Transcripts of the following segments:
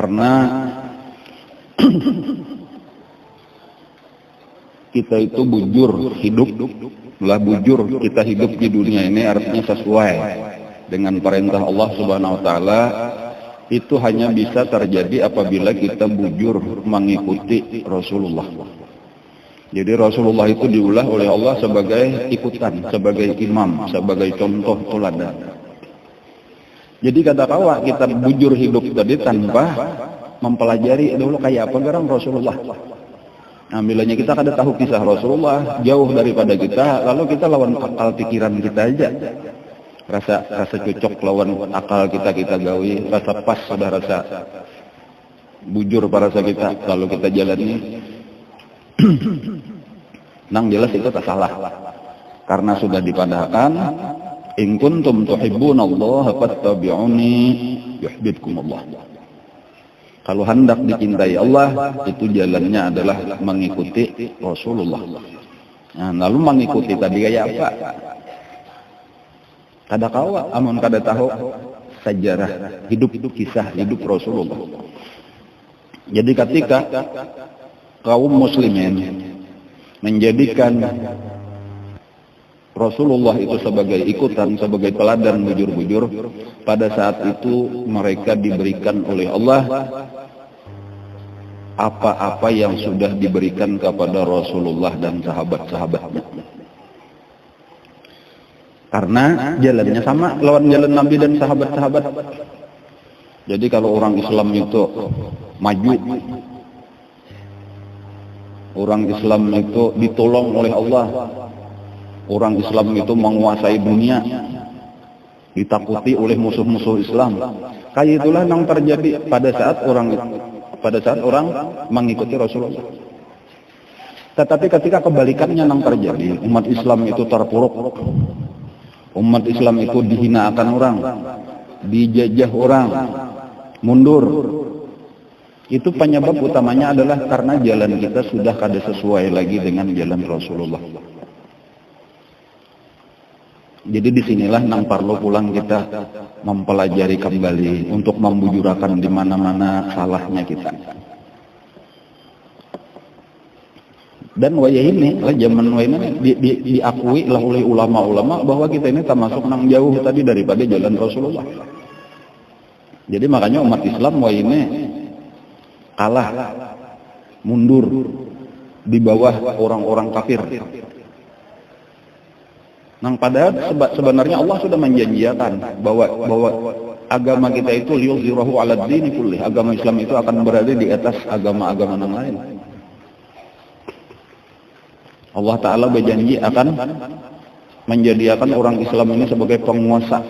Karena kita itu bujur hidup, lah bujur kita hidup di dunia ini artinya sesuai dengan perintah Allah Subhanahu wa taala, itu hanya bisa terjadi apabila kita bujur mengikuti Rasulullah. Jadi Rasulullah itu diulah oleh Allah sebagai ikutan, sebagai imam, sebagai contoh teladan. Jadi katakanlah kita bujur hidup tadi tanpa mempelajari dulu kayak apa garang Rasulullah. Nah, bilanya kita kada tahu kisah Rasulullah, jauh daripada kita, lalu kita lawan akal pikiran kita aja. Rasa cocok lawan akal kita gawi, rasa pas sudah rasa bujur rasa kita, lalu kita jalani. Nang jelas itu tak salah. Karena sudah dipadahkan, in kuntum tuhibbunallaha fattabi'uni yuhibbukumullah. Kalau hendak dicintai Allah, itu jalannya adalah mengikuti Rasulullah. Nah, lalu mengikuti tadi kayak apa? Kada kawa, amun kada tahu sejarah hidup kisah hidup Rasulullah. Jadi ketika kaum muslimin menjadikan Rasulullah itu sebagai ikutan, sebagai teladan bujur-bujur, pada saat itu mereka diberikan oleh Allah apa-apa yang sudah diberikan kepada Rasulullah dan sahabat-sahabatnya. Karena jalannya sama lawan jalan Nabi dan sahabat-sahabat. Jadi kalau orang Islam itu maju, orang Islam itu ditolong oleh Allah, orang Islam itu menguasai dunia, ditakuti oleh musuh-musuh Islam. Kayak itulah yang terjadi pada saat orang mengikuti Rasulullah. Tetapi ketika kebalikannya yang terjadi, umat Islam itu terpuruk, umat Islam itu dihinakan orang, dijajah orang, mundur. Itu penyebab utamanya adalah karena jalan kita sudah kada sesuai lagi dengan jalan Rasulullah. Jadi disinilah nang perlu pulang kita mempelajari kembali untuk membujurakan di mana-mana salahnya kita. Dan wayah ini lah zaman wayah ini diakui lah oleh ulama-ulama bahwa kita ini termasuk nang jauh tadi daripada jalan Rasulullah. Jadi makanya umat Islam wayah ini kalah, mundur di bawah orang-orang kafir. Nang padahal sebenarnya Allah sudah menjanjikan bahwa agama kita itu liyuzhirahu 'alad dini kullih. Agama Islam itu akan berada di atas agama-agama yang lain. Allah Ta'ala berjanji akan menjadikan orang Islam ini sebagai penguasa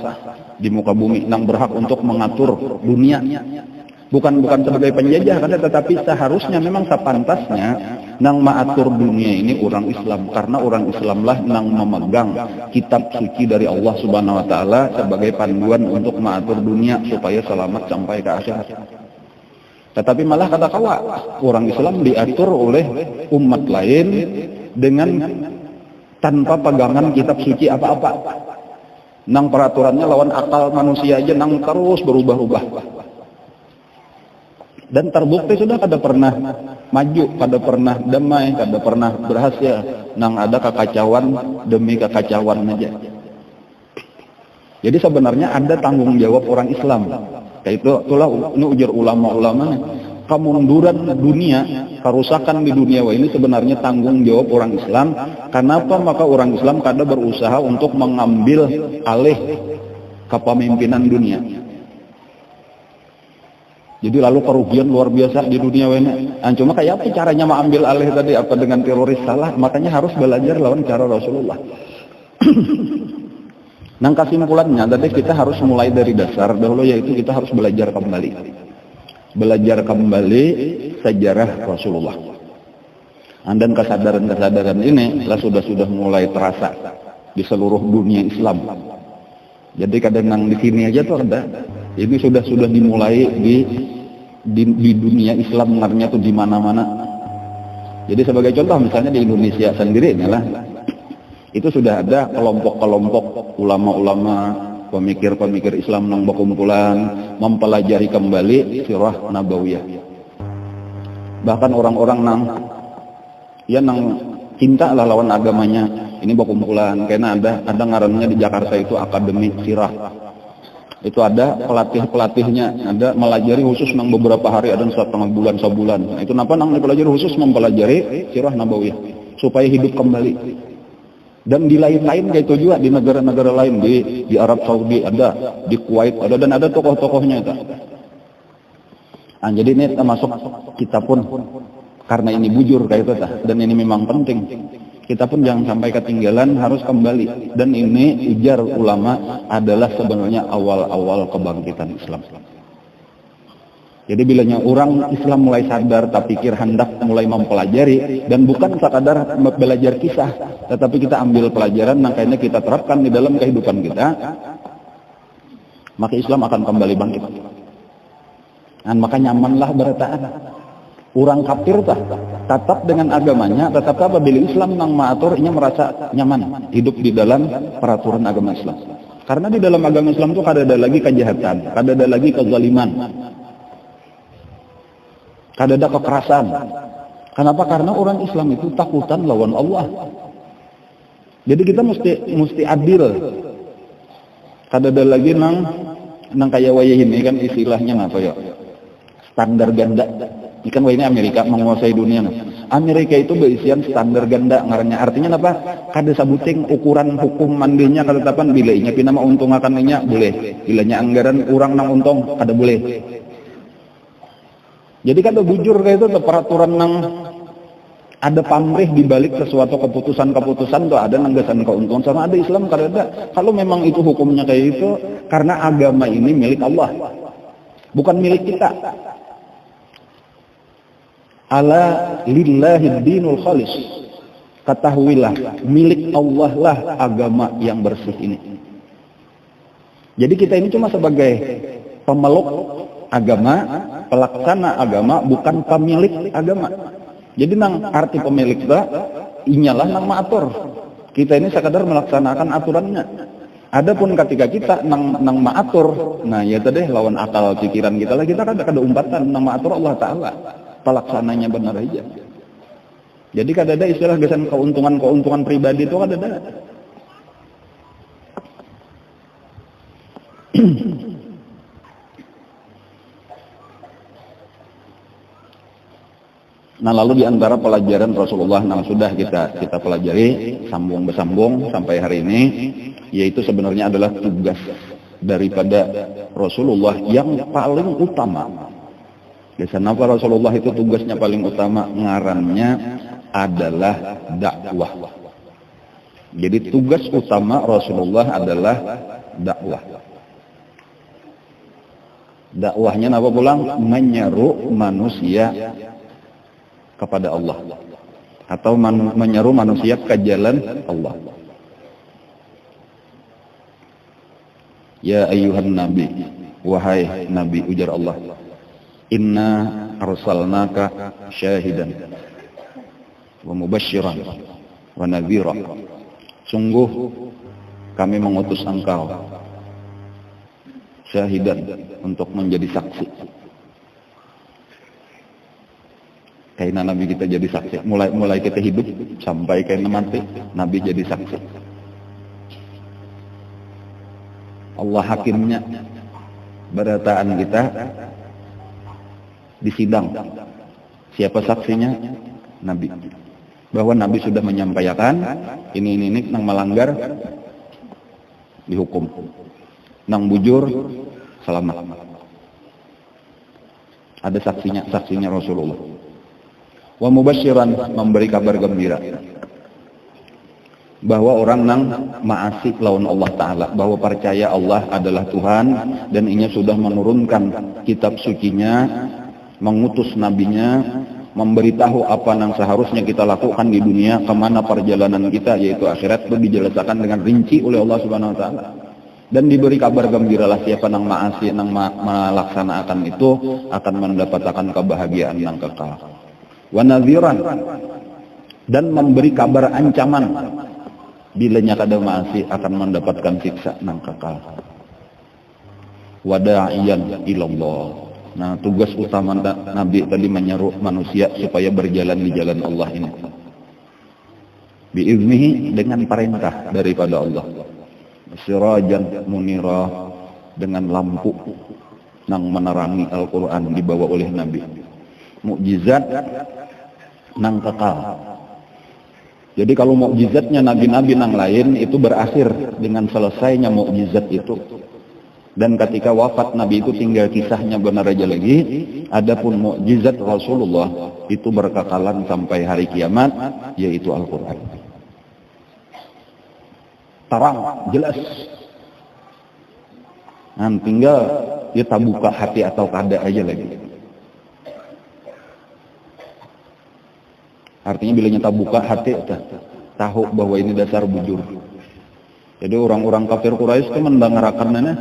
di muka bumi, yang berhak untuk mengatur dunia. Bukan sebagai penjajah, tetapi seharusnya memang sepantasnya nang mengatur dunia ini orang Islam, karena orang Islamlah nang memegang kitab suci dari Allah Subhanahu wa taala sebagai panduan untuk mengatur dunia supaya selamat sampai ke akhirat. Tetapi malah kata kawa, orang Islam diatur oleh umat lain dengan tanpa pegangan kitab suci apa-apa. Nang peraturannya lawan akal manusia aja, nang terus berubah-ubah. Dan terbukti sudah kada pernah maju, kada pernah damai, kada pernah berhasil. Nang ada kekacauan demi kekacauan aja. Jadi sebenarnya ada tanggung jawab orang Islam. Itulah ini ujar ulama-ulama, kemunduran dunia, kerusakan di dunia ini sebenarnya tanggung jawab orang Islam. Kenapa? Maka orang Islam kada berusaha untuk mengambil alih kepemimpinan dunia. Jadi lalu kerugian luar biasa di dunia ini. Cuma kayak apa caranya mengambil alih tadi? Apa dengan teroris? Salah. Makanya harus belajar lawan cara Rasulullah. Nang kesimpulannya tadi kita harus mulai dari dasar dahulu, yaitu kita harus belajar kembali. Belajar kembali sejarah Rasulullah. Dan kesadaran-kesadaran ini sudah mulai terasa di seluruh dunia Islam. Jadi kadang di sini aja tuh ada. Ini sudah dimulai di dunia Islam, artinya tuh di mana-mana. Jadi sebagai contoh misalnya di Indonesia sendiri inilah itu sudah ada kelompok-kelompok ulama-ulama pemikir-pemikir Islam nang berkumpulan mempelajari kembali sirah nabawiyah. Bahkan orang-orang nang cinta lah lawan agamanya ini berkumpulan, karena ada ngarannya di Jakarta itu Akademi Sirah. Itu ada pelatih-pelatihnya, ada melajari khusus nang beberapa hari, ada setengah bulan, sebulan. Nah, itu kenapa nang dipelajari khusus mempelajari sirah nabawiyah supaya hidup kembali. Dan di lain-lain kayak itu juga, di negara-negara lain, di Arab Saudi ada, di Kuwait ada, dan ada tokoh-tokohnya itu. Nah, jadi ini termasuk kita pun karena ini bujur kayak itu dan ini memang penting. Kita pun jangan sampai ketinggalan, harus kembali. Dan ini ujar ulama adalah sebenarnya awal-awal kebangkitan Islam. Jadi bilanya orang Islam mulai sadar, tak pikir hendak mulai mempelajari, dan bukan sekadar belajar kisah, tetapi kita ambil pelajaran, makanya kita terapkan di dalam kehidupan kita, maka Islam akan kembali bangkit. Dan maka nyamanlah bertahan. Orang kafir tetap dengan agamanya, tetap apabila Islam nang maaturnya merasa nyaman hidup di dalam peraturan agama Islam. Karena di dalam agama Islam itu kada ada lagi kejahatan, kada ada lagi kezaliman, kada ada kekerasan. Kenapa? Karena orang Islam itu takutan lawan Allah. Jadi kita mesti adil. Kada ada lagi nang kayak wayah ini kan istilahnya ngapa ya? Standar ganda. Ini kan ini Amerika menguasai dunia. Amerika itu berisian standar ganda ngarannya. Artinya apa? Kada sabuting ukuran hukum mandinya ketetapan bilainya pina untung akan nya boleh. Bilanya anggaran urang nang untung kada boleh. Jadi kada bujur kayak itu peraturan nang ada pamrih di balik sesuatu keputusan-keputusan tuh ada nanggasan keuntungan sama ada Islam kada ada. Kalau memang itu hukumnya kayak itu karena agama ini milik Allah. Bukan milik kita. Ala lillahi dinul khalis. Ketahuilah, milik Allah lah agama yang bersih ini. Jadi kita ini cuma sebagai pemeluk agama, pelaksana agama, bukan pemilik agama. Jadi nang arti pemilik itu, inyalah nang maatur. Kita ini sekadar melaksanakan aturannya. Adapun ketika kita nang maatur, nah ya tadi lawan akal pikiran kita lah, kita kada umpatan nang maatur Allah Ta'ala. Pelaksananya benar aja. Jadi kada ada istilah gesan keuntungan pribadi itu kada ada. Nah lalu diantara pelajaran Rasulullah yang sudah kita pelajari sambung bersambung sampai hari ini, yaitu sebenarnya adalah tugas daripada Rasulullah yang paling utama. Kenapa Rasulullah itu tugasnya paling utama? Ngarannya adalah dakwah. Jadi tugas utama Rasulullah adalah dakwah. Dakwahnya apa pulang? Menyeru manusia kepada Allah. Atau menyeru manusia ke jalan Allah. Ya ayyuhan nabi, wahai nabi, ujar Allah. Inna arsalnaka syahidan wa mubasyiran wa nadhira. Sungguh kami mengutus engkau syahidan untuk menjadi saksi. Karena Nabi kita jadi saksi. Mulai kita hidup sampai karena mati, Nabi jadi saksi. Allah hakimnya berataan kita di sidang. Siapa saksinya? Nabi. Bahwa Nabi sudah menyampaikan ini nang melanggar dihukum, nang bujur selamat. Ada saksinya Rasulullah. Wa mubasyiran, memberi kabar gembira bahwa orang nang maasi lawan Allah Ta'ala, bahwa percaya Allah adalah Tuhan dan Ia sudah menurunkan kitab sucinya, mengutus nabinya, memberitahu apa yang seharusnya kita lakukan di dunia, kemana perjalanan kita yaitu akhirat, itu dijelaskan dengan rinci oleh Allah Subhanahu Wa Ta'ala. Dan diberi kabar gembiralah siapa yang maasi, yang melaksanakan itu akan mendapatkan kebahagiaan yang kekal. Wa nadhiran, dan memberi kabar ancaman bilanya kada maasi akan mendapatkan siksa yang kekal. wa da'iyan ilallah. Nah, tugas utama Nabi tadi menyeru manusia supaya berjalan di jalan Allah ini. Biiznihi, dengan perintah daripada Allah. Sirajan munira, dengan lampu nang menerangi Al-Quran dibawa oleh Nabi. Mukjizat nang kekal. Jadi kalau mukjizatnya nabi-nabi nang lain itu berakhir dengan selesainya mukjizat itu. Dan ketika wafat Nabi itu tinggal kisahnya benar aja lagi. Adapun mukjizat Rasulullah itu berkekalan sampai hari kiamat, yaitu Al-Quran. Terang, jelas. Nah, tinggal kita buka hati atau kada aja lagi. Artinya bila kita buka hati, tahu bahwa ini dasar bujur. Jadi orang-orang kafir Quraisy itu mendengarkannya,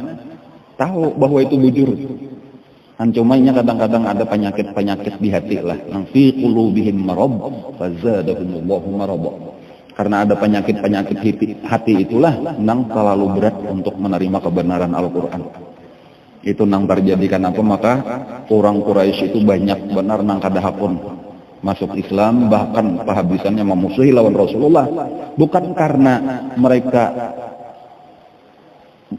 tahu bahwa itu bujur. Cumanya kadang-kadang ada penyakit-penyakit di hati lah. Yang fi qulubihim marad, fazadahumullahu marad. Karena ada penyakit-penyakit hati itulah nang terlalu berat untuk menerima kebenaran Al-Quran. Itu nang terjadi kenapa? Maka orang Quraisy itu banyak benar nang kadahapun masuk Islam, bahkan kehabisannya memusuhi lawan Rasulullah. Bukan karena mereka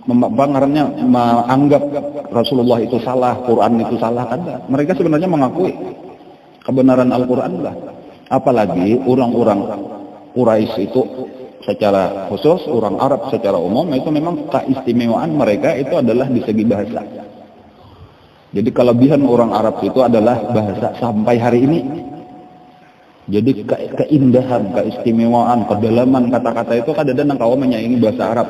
menganggap Rasulullah itu salah, Quran itu salah, ada. Mereka sebenarnya mengakui kebenaran Al-Quran lah. Apalagi orang-orang Quraisy itu secara khusus, orang Arab secara umum itu memang keistimewaan mereka itu adalah di segi bahasa. Jadi kelebihan orang Arab itu adalah bahasa sampai hari ini. Jadi keindahan, keistimewaan, kedalaman kata-kata itu kadang-kadang kau menyaingi bahasa Arab.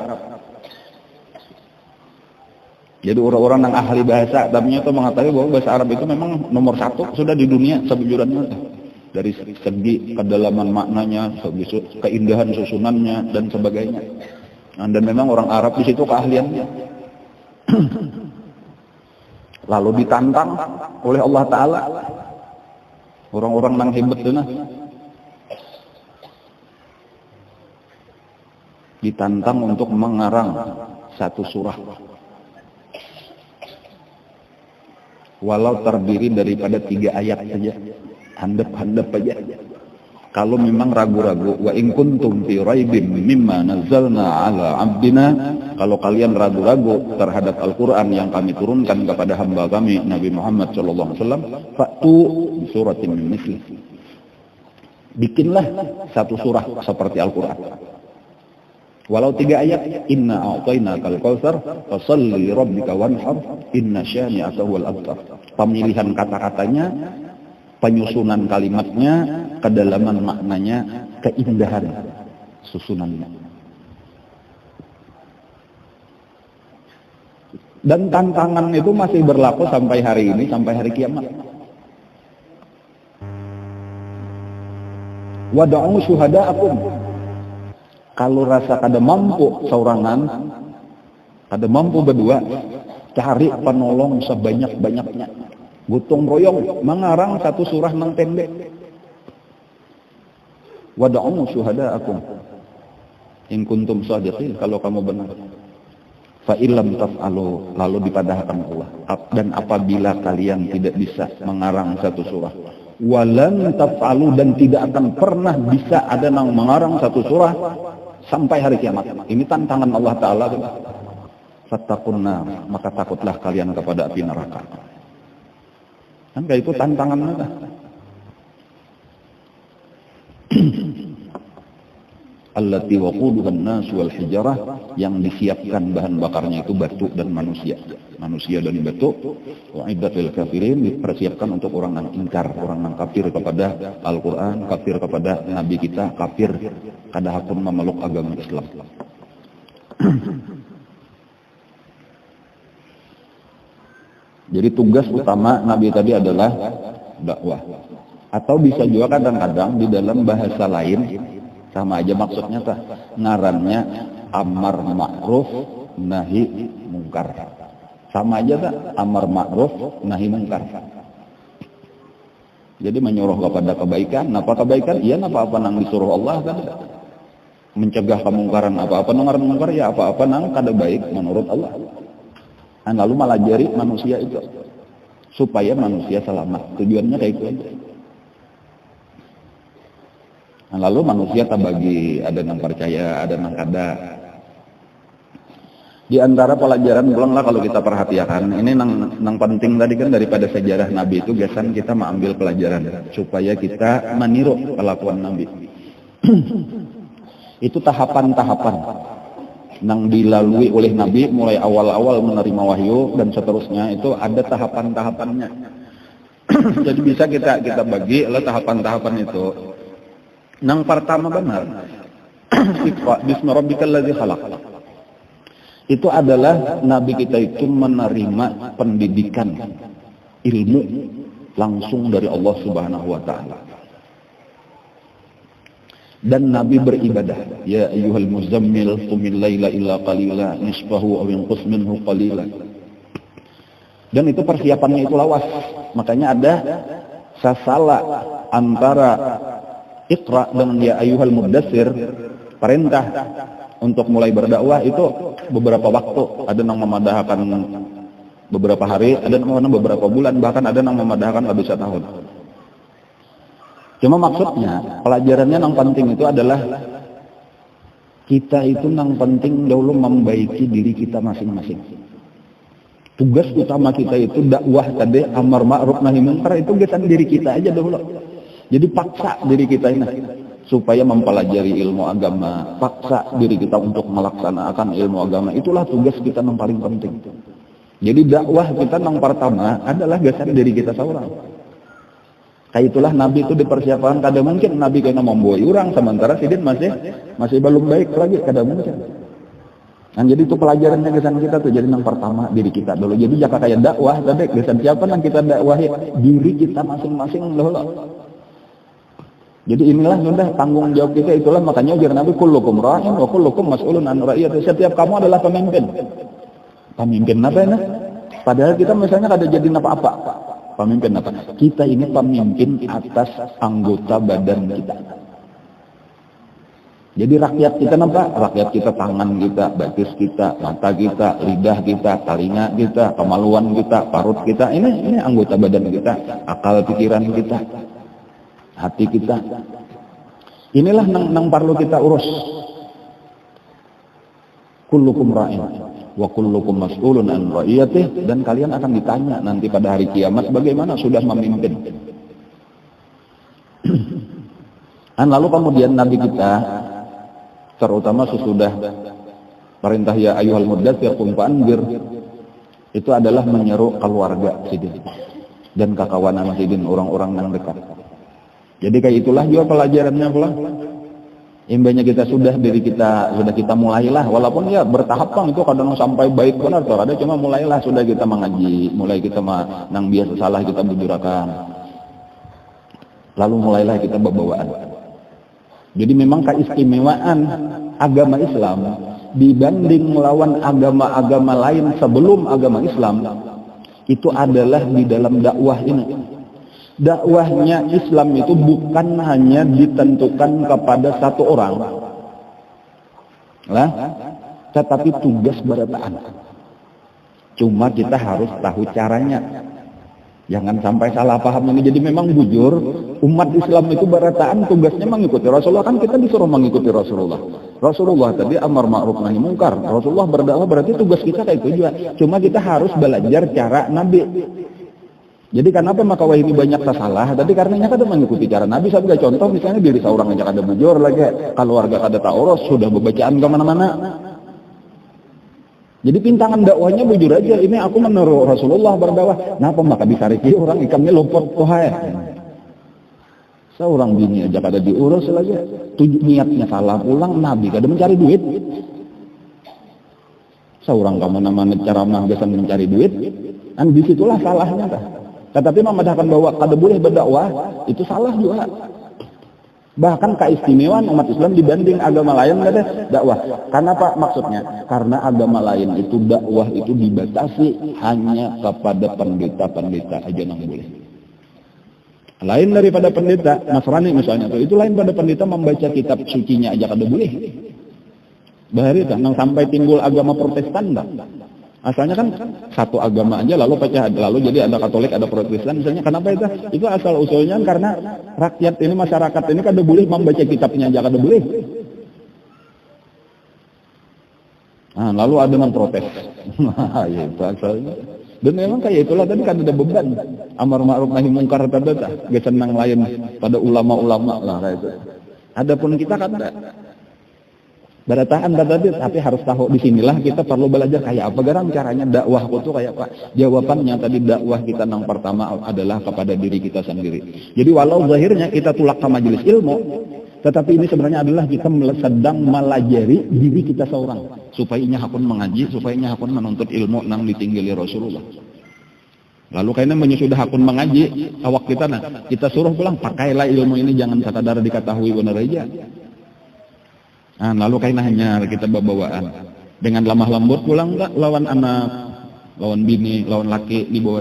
Jadi orang-orang yang ahli bahasa, tapi itu mengatakan bahwa bahasa Arab itu memang nomor 1 sudah di dunia sebujurannya. Dari segi kedalaman maknanya, segi keindahan susunannya dan sebagainya. Dan memang orang Arab di situ keahliannya. Lalu ditantang oleh Allah Ta'ala orang-orang yang hebat itu, ditantang untuk mengarang satu surah, walau terdiri daripada 3 ayat saja. Handap-handap aja. Kalau memang ragu-ragu, wa in kuntum fi raibin mimma nazzalna ala abdina, kalau kalian ragu-ragu terhadap Al-Qur'an yang kami turunkan kepada hamba kami Nabi Muhammad sallallahu alaihi wasallam, fa'tu bi suratin min misli. Bikinlah satu surah seperti Al-Qur'an. Walau 3 ayat, inna a'tainakal kautsar fashalli rabbika wanhar inna syani'aka huwal abtar. Pemilihan kata-katanya, penyusunan kalimatnya, kedalaman maknanya, keindahan susunannya. Dan tantangan itu masih berlaku sampai hari ini, sampai hari kiamat. Wada'u syuhada'akum. Kalau rasa kada mampu saurangan, kada mampu berdua, cari penolong sebanyak-banyaknya. Gotong royong mengarang satu surah nang pendek. Wada'u syuhada'akum in kuntum shadiqin, kalau kamu benar. Fa illam taf'alu, lalu dipadahkan Allah. Dan apabila kalian tidak bisa mengarang satu surah, walan taf'alu, dan tidak akan pernah bisa ada nang mengarang satu surah sampai hari kiamat. Ini tantangan Allah Ta'ala. Fattaqunnar, maka takutlah kalian kepada api neraka. Kan itu tantangannya lah. Allati waquduhan nas wal hijarah, yang disiapkan bahan bakarnya itu batu dan manusia. Manusia dan batu. Wa'iddat lil kafirin, dipersiapkan untuk orang yang ingkar, orang yang kafir kepada Al-Qur'an, kafir kepada nabi kita, kafir kadahapun memeluk agama Islam. Jadi tugas utama Nabi tadi adalah dakwah. Atau bisa juga kadang-kadang di dalam bahasa lain sama aja maksudnya tah. Ngarannya amar ma'ruf nahi mungkar. Sama aja tah, amar ma'ruf nahi mungkar. Jadi menyuruh kepada kebaikan. Napa kebaikan? Iya, apa-apa nang disuruh Allah kan. Mencegah kemungkaran, apa-apa nang ngaran mungkar, ya apa-apa nang kada baik menurut Allah. Lalu malah jari manusia itu supaya manusia selamat. Tujuannya kayak itu aja. Lalu manusia tak bagi, ada yang percaya, ada yang kada. Di antara pelajaran pulang lah kalau kita perhatikan, ini nang penting tadi kan daripada sejarah Nabi itu gasan kita mengambil pelajaran supaya kita meniru kelakuan Nabi. Itu tahapan-tahapan yang dilalui oleh Nabi mulai awal-awal menerima wahyu dan seterusnya, itu ada tahapan-tahapannya. Jadi bisa kita bagi lah tahapan-tahapan itu. Yang pertama benar, Bismi rabbikal ladzi khalaq. Itu adalah Nabi kita itu menerima pendidikan ilmu langsung dari Allah Subhanahu wa taala. Dan Nabi beribadah, ya ayyuhal muzammil qumil laila illa qalila nisfahu aw inqus minhu qalila. Dan itu persiapannya itu lawas. Makanya ada sasala antara Iqra dengan ya ayyuhal muddatsir, perintah untuk mulai berdakwah itu beberapa waktu. Ada yang memadahkan beberapa hari, ada yang memadahkan beberapa bulan, bahkan ada yang memadahkan habis setahun. Cuma maksudnya pelajarannya yang penting itu adalah kita itu yang penting dahulu membaiki diri kita masing-masing. Tugas utama kita itu dakwah tadi, amar ma'ruf nahi munkar, itu gesan diri kita aja dahulu. Jadi paksa diri kita ini supaya mempelajari ilmu agama, paksa diri kita untuk melaksanakan ilmu agama. Itulah tugas kita yang paling penting. Jadi dakwah kita yang pertama adalah gesan diri kita seorang. Kayak itulah Nabi itu dipersiapkan, kada mungkin Nabi kena membawa orang sementara sidin masih belum baik lagi, kada mungkin. Nah, jadi itu pelajarannya kesan kita tuh. Jadi yang pertama diri kita dulu. Jadi jika kayak dakwah tadi kesan siapa yang kita dakwahi, diri kita masing-masing dulu. Jadi inilah sudah tanggung jawab kita. Itulah makanya ujar Nabi kullukum ra'in wa kullukum mas'ulun an ra'iyati. Setiap kamu adalah pemimpin. Pemimpin apa ini? Padahal kita misalnya kada jadi apa-apa. Pemimpin apa? Kita ini pemimpin atas anggota badan kita. Jadi rakyat kita apa? Rakyat kita tangan kita, batis kita, mata kita, lidah kita, telinga kita, kemaluan kita, parut kita. Ini anggota badan kita, akal pikiran kita, hati kita. Inilah nang perlu kita urus. Kullukum ra'in wa kullukum mas'ulun an ra'iyatih, dan kalian akan ditanya nanti pada hari kiamat bagaimana sudah memimpin. Dan lalu kemudian Nabi kita terutama sesudah perintah ya ayyuhal muddatsir qum fa'anzir, itu adalah menyeru keluarga sidin dan kakawanan sidin, orang-orang yang dekat. Jadi kayak itulah juga pelajarannya pula. Imbanya kita sudah kita mulailah, walaupun ya bertahap kan, itu kadang sampai baik benar tuh ada, cuma mulailah sudah kita mengaji, mulai kita nang biasa salah kita bujurakan, lalu mulailah kita berbawaan. Jadi memang keistimewaan agama Islam dibanding melawan agama-agama lain sebelum agama Islam itu adalah di dalam dakwah ini. Dakwahnya Islam itu bukan hanya ditentukan kepada satu orang, tetapi tugas berataan. Cuma kita harus tahu caranya. Jangan sampai salah paham ini. Jadi memang bujur umat Islam itu berataan tugasnya mengikuti Rasulullah. Kan kita disuruh mengikuti Rasulullah. Rasulullah tadi amar ma'ruf nahi munkar. Rasulullah berdakwah, berarti tugas kita kayak itu juga. Cuma kita harus belajar cara Nabi. Jadi kenapa maka wah ini banyak salah? Tadi karenanya kada mengikuti cara Nabi. Sebagai contoh misalnya diri seorang aja kada bujur lagi, keluarga kada ta'urus, sudah bebacaan kemana-mana. Jadi pintangan dakwahnya bujur aja. Ini aku menurut Rasulullah berdakwah. Kenapa maka bisa reki orang ikamnya luput pohaya? Seorang bini aja kada diurus lagi. Niatnya salah pulang, Nabi kada mencari duit. Seorang kemana-mana cara menggesan mencari duit. Dan disitulah salahnya dah. Tetapi memadahkan bahwa kada boleh berdakwah, itu salah juga. Bahkan keistimewaan umat Islam dibanding agama lain ada dakwah. Karena apa maksudnya? Karena agama lain itu dakwah itu dibatasi hanya kepada pendeta-pendeta aja yang boleh. Lain daripada pendeta Nasrani misalnya, itu lain pada pendeta membaca kitab sucinya aja kada boleh. Bahari nang sampai timbul agama Protestan dah. Asalnya kan satu agama aja lalu pecah, lalu jadi ada Katolik, ada Protestan misalnya. Kenapa itu? Itu asal usulnya karena rakyat ini, masyarakat ini kada boleh membaca kitabnya aja, kada boleh. Nah, lalu ada yang protes. Nah, itu asalnya. Dan memang kayak itulah tadi kan ada beban. Amar ma'ruf nahi mungkar tadi gak senang lain pada ulama-ulama lah kayak itu. Adapun kita kan berataan tadi, tapi harus tahu di sinilah kita perlu belajar kayak apa garam caranya dakwah itu kayak apa. Jawabannya tadi dakwah kita yang pertama adalah kepada diri kita sendiri. Jadi walau zahirnya kita tulak ke majelis ilmu, tetapi ini sebenarnya adalah kita sedang melajari diri kita seorang. Supaya nya hakun mengaji, supaya nya hakun menuntut ilmu nang ditinggali Rasulullah. Lalu kayaknya menyusudah hakun mengaji, awak kita kita suruh pulang, pakailah ilmu ini, jangan sekadar diketahui benar aja. Nah, lalu kayaknya hanya kita bawaan. Dengan lemah lembut pulang enggak lawan anak, lawan bini, lawan laki dibawa.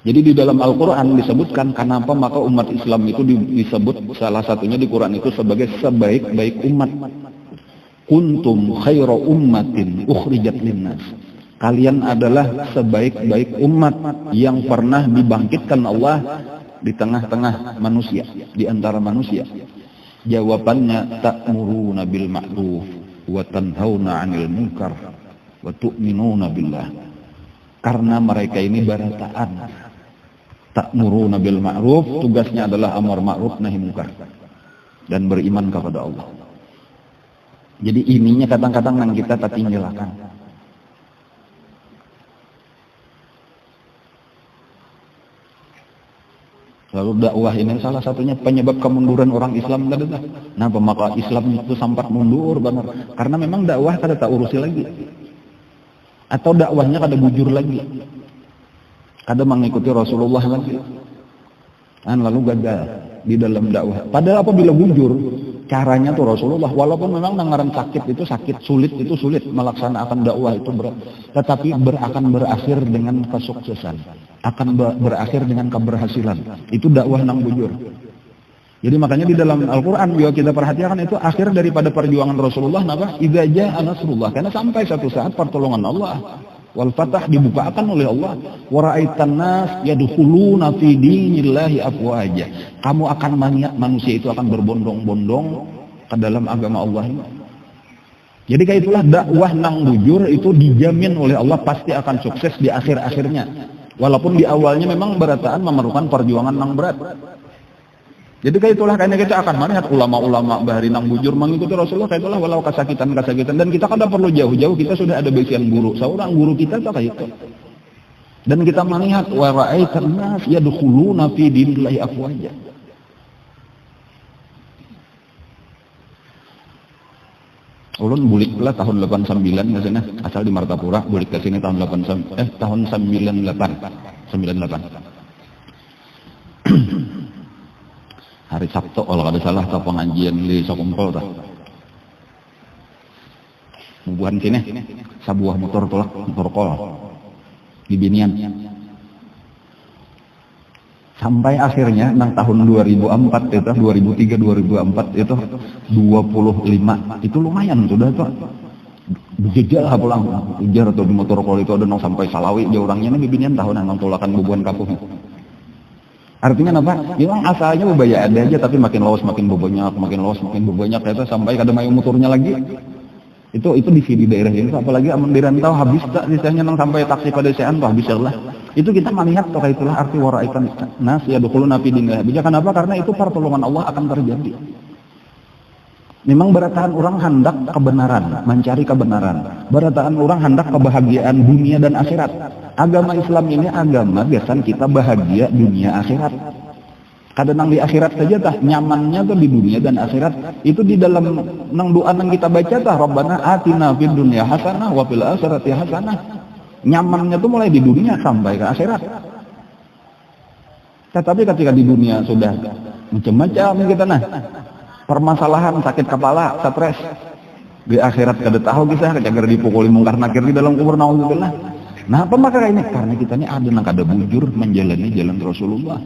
Jadi di dalam Al-Quran disebutkan kenapa maka umat Islam itu disebut salah satunya di Quran itu sebagai sebaik-baik umat. Kuntum khairu ummatin ukhrijat linnas. Kalian adalah sebaik-baik umat yang pernah dibangkitkan Allah di tengah-tengah manusia, di antara manusia. Jawabannya ta'muruna bil ma'ruf wa tanhauna 'anil munkar wa tu'minuna billah. Karena mereka ini barataan. Ta'muruna bil ma'ruf, tugasnya adalah amar ma'ruf nahi munkar dan beriman kepada Allah. Jadi ininya kadang-kadang yang kita tak tinggalkan. Lalu dakwah ini salah satunya penyebab kemunduran orang Islam. Kenapa maka Islam itu sempat mundur benar? Karena memang dakwah kada tak urusi lagi, atau dakwahnya kada bujur lagi, kada mengikuti Rasulullah lagi. Lalu gagal di dalam dakwah. Padahal apabila bujur, caranya tuh Rasulullah, walaupun memang dengaran sakit itu sakit, sulit itu sulit melaksanakan dakwah itu berat, tetapi akan berakhir dengan kesuksesan, akan berakhir dengan keberhasilan. Itu dakwah nang bujur. Jadi makanya di dalam Al-Quran juga kita perhatikan itu akhir daripada perjuangan Rasulullah apa? Idza jaa nasrullah, karena sampai satu saat pertolongan Allah wal fatah dibukakan oleh Allah. Wa ra'aitan nas yadkhuluna fi dinillahi afwaja. Kamu akan melihat manusia itu akan berbondong-bondong ke dalam agama Allah ini. Jadi kayak itulah dakwah nang bujur itu dijamin oleh Allah pasti akan sukses di akhir-akhirnya. Walaupun di awalnya memang berataan memerlukan perjuangan nang berat. Jadi kayak itulah kayaknya kita akan melihat ulama-ulama bahari nang bujur mengikuti Rasulullah kayak itulah walau kesakitan dan kita kada perlu jauh-jauh, kita sudah ada bisian guru, seorang guru kita tuh kayak itu. Dan kita melihat wa ra'aitan nas yadkhuluna fi dinillahi afwaja. Ulun bulik lah tahun 89 ke sini, asal di Martapura, bulik ke sini tahun 98. Hari Sabtu kalau ada salah atau pengajian di Sokumpol tah. Mubuhan sini sebuah motor tolak motor kol di Binian. Sampai akhirnya nang tahun 2004 itu 2003 2004 itu 25 itu lumayan sudah tuh. Dijejal lah pulang ujar atau di motor kol itu ada nang sampai Salawi dia orangnya nih Binian tahun nang tolakan bubuhan kampung. Artinya apa? Memang asalnya bebaya ada aja, tapi makin lawas makin bebanyak, itu sampai kada mayu motornya lagi. Itu di daerah ini, apalagi amun dirantau habis tak sisanya nang sampai taksi pada sean tuh habis lah. Itu kita melihat toh itulah arti waraitan nas ya dukhuluna fi dinillah. Kenapa? Karena itu pertolongan Allah akan terjadi. Memang berataan orang hendak kebenaran, mencari kebenaran. Berataan orang hendak kebahagiaan dunia dan akhirat. Agama Islam ini agama biasan kita bahagia dunia akhirat. Kadang di akhirat saja tah nyamannya tuh di dunia dan akhirat. Itu di dalam nang doa nang kita baca tah Rabbana atina fid dunya hasanah wa fil akhirati hasanah. Nyamannya tuh mulai di dunia sampai ke akhirat. Tetapi ketika di dunia sudah macam-macam kita permasalahan sakit kepala, stres. Di akhirat kada tahu kisah kejagar dipukuli mungkar nakir di dalam kubur naudzubillah. Nah, apa maka ini? Karena kita ini ada nang kada bujur menjalani jalan Rasulullah.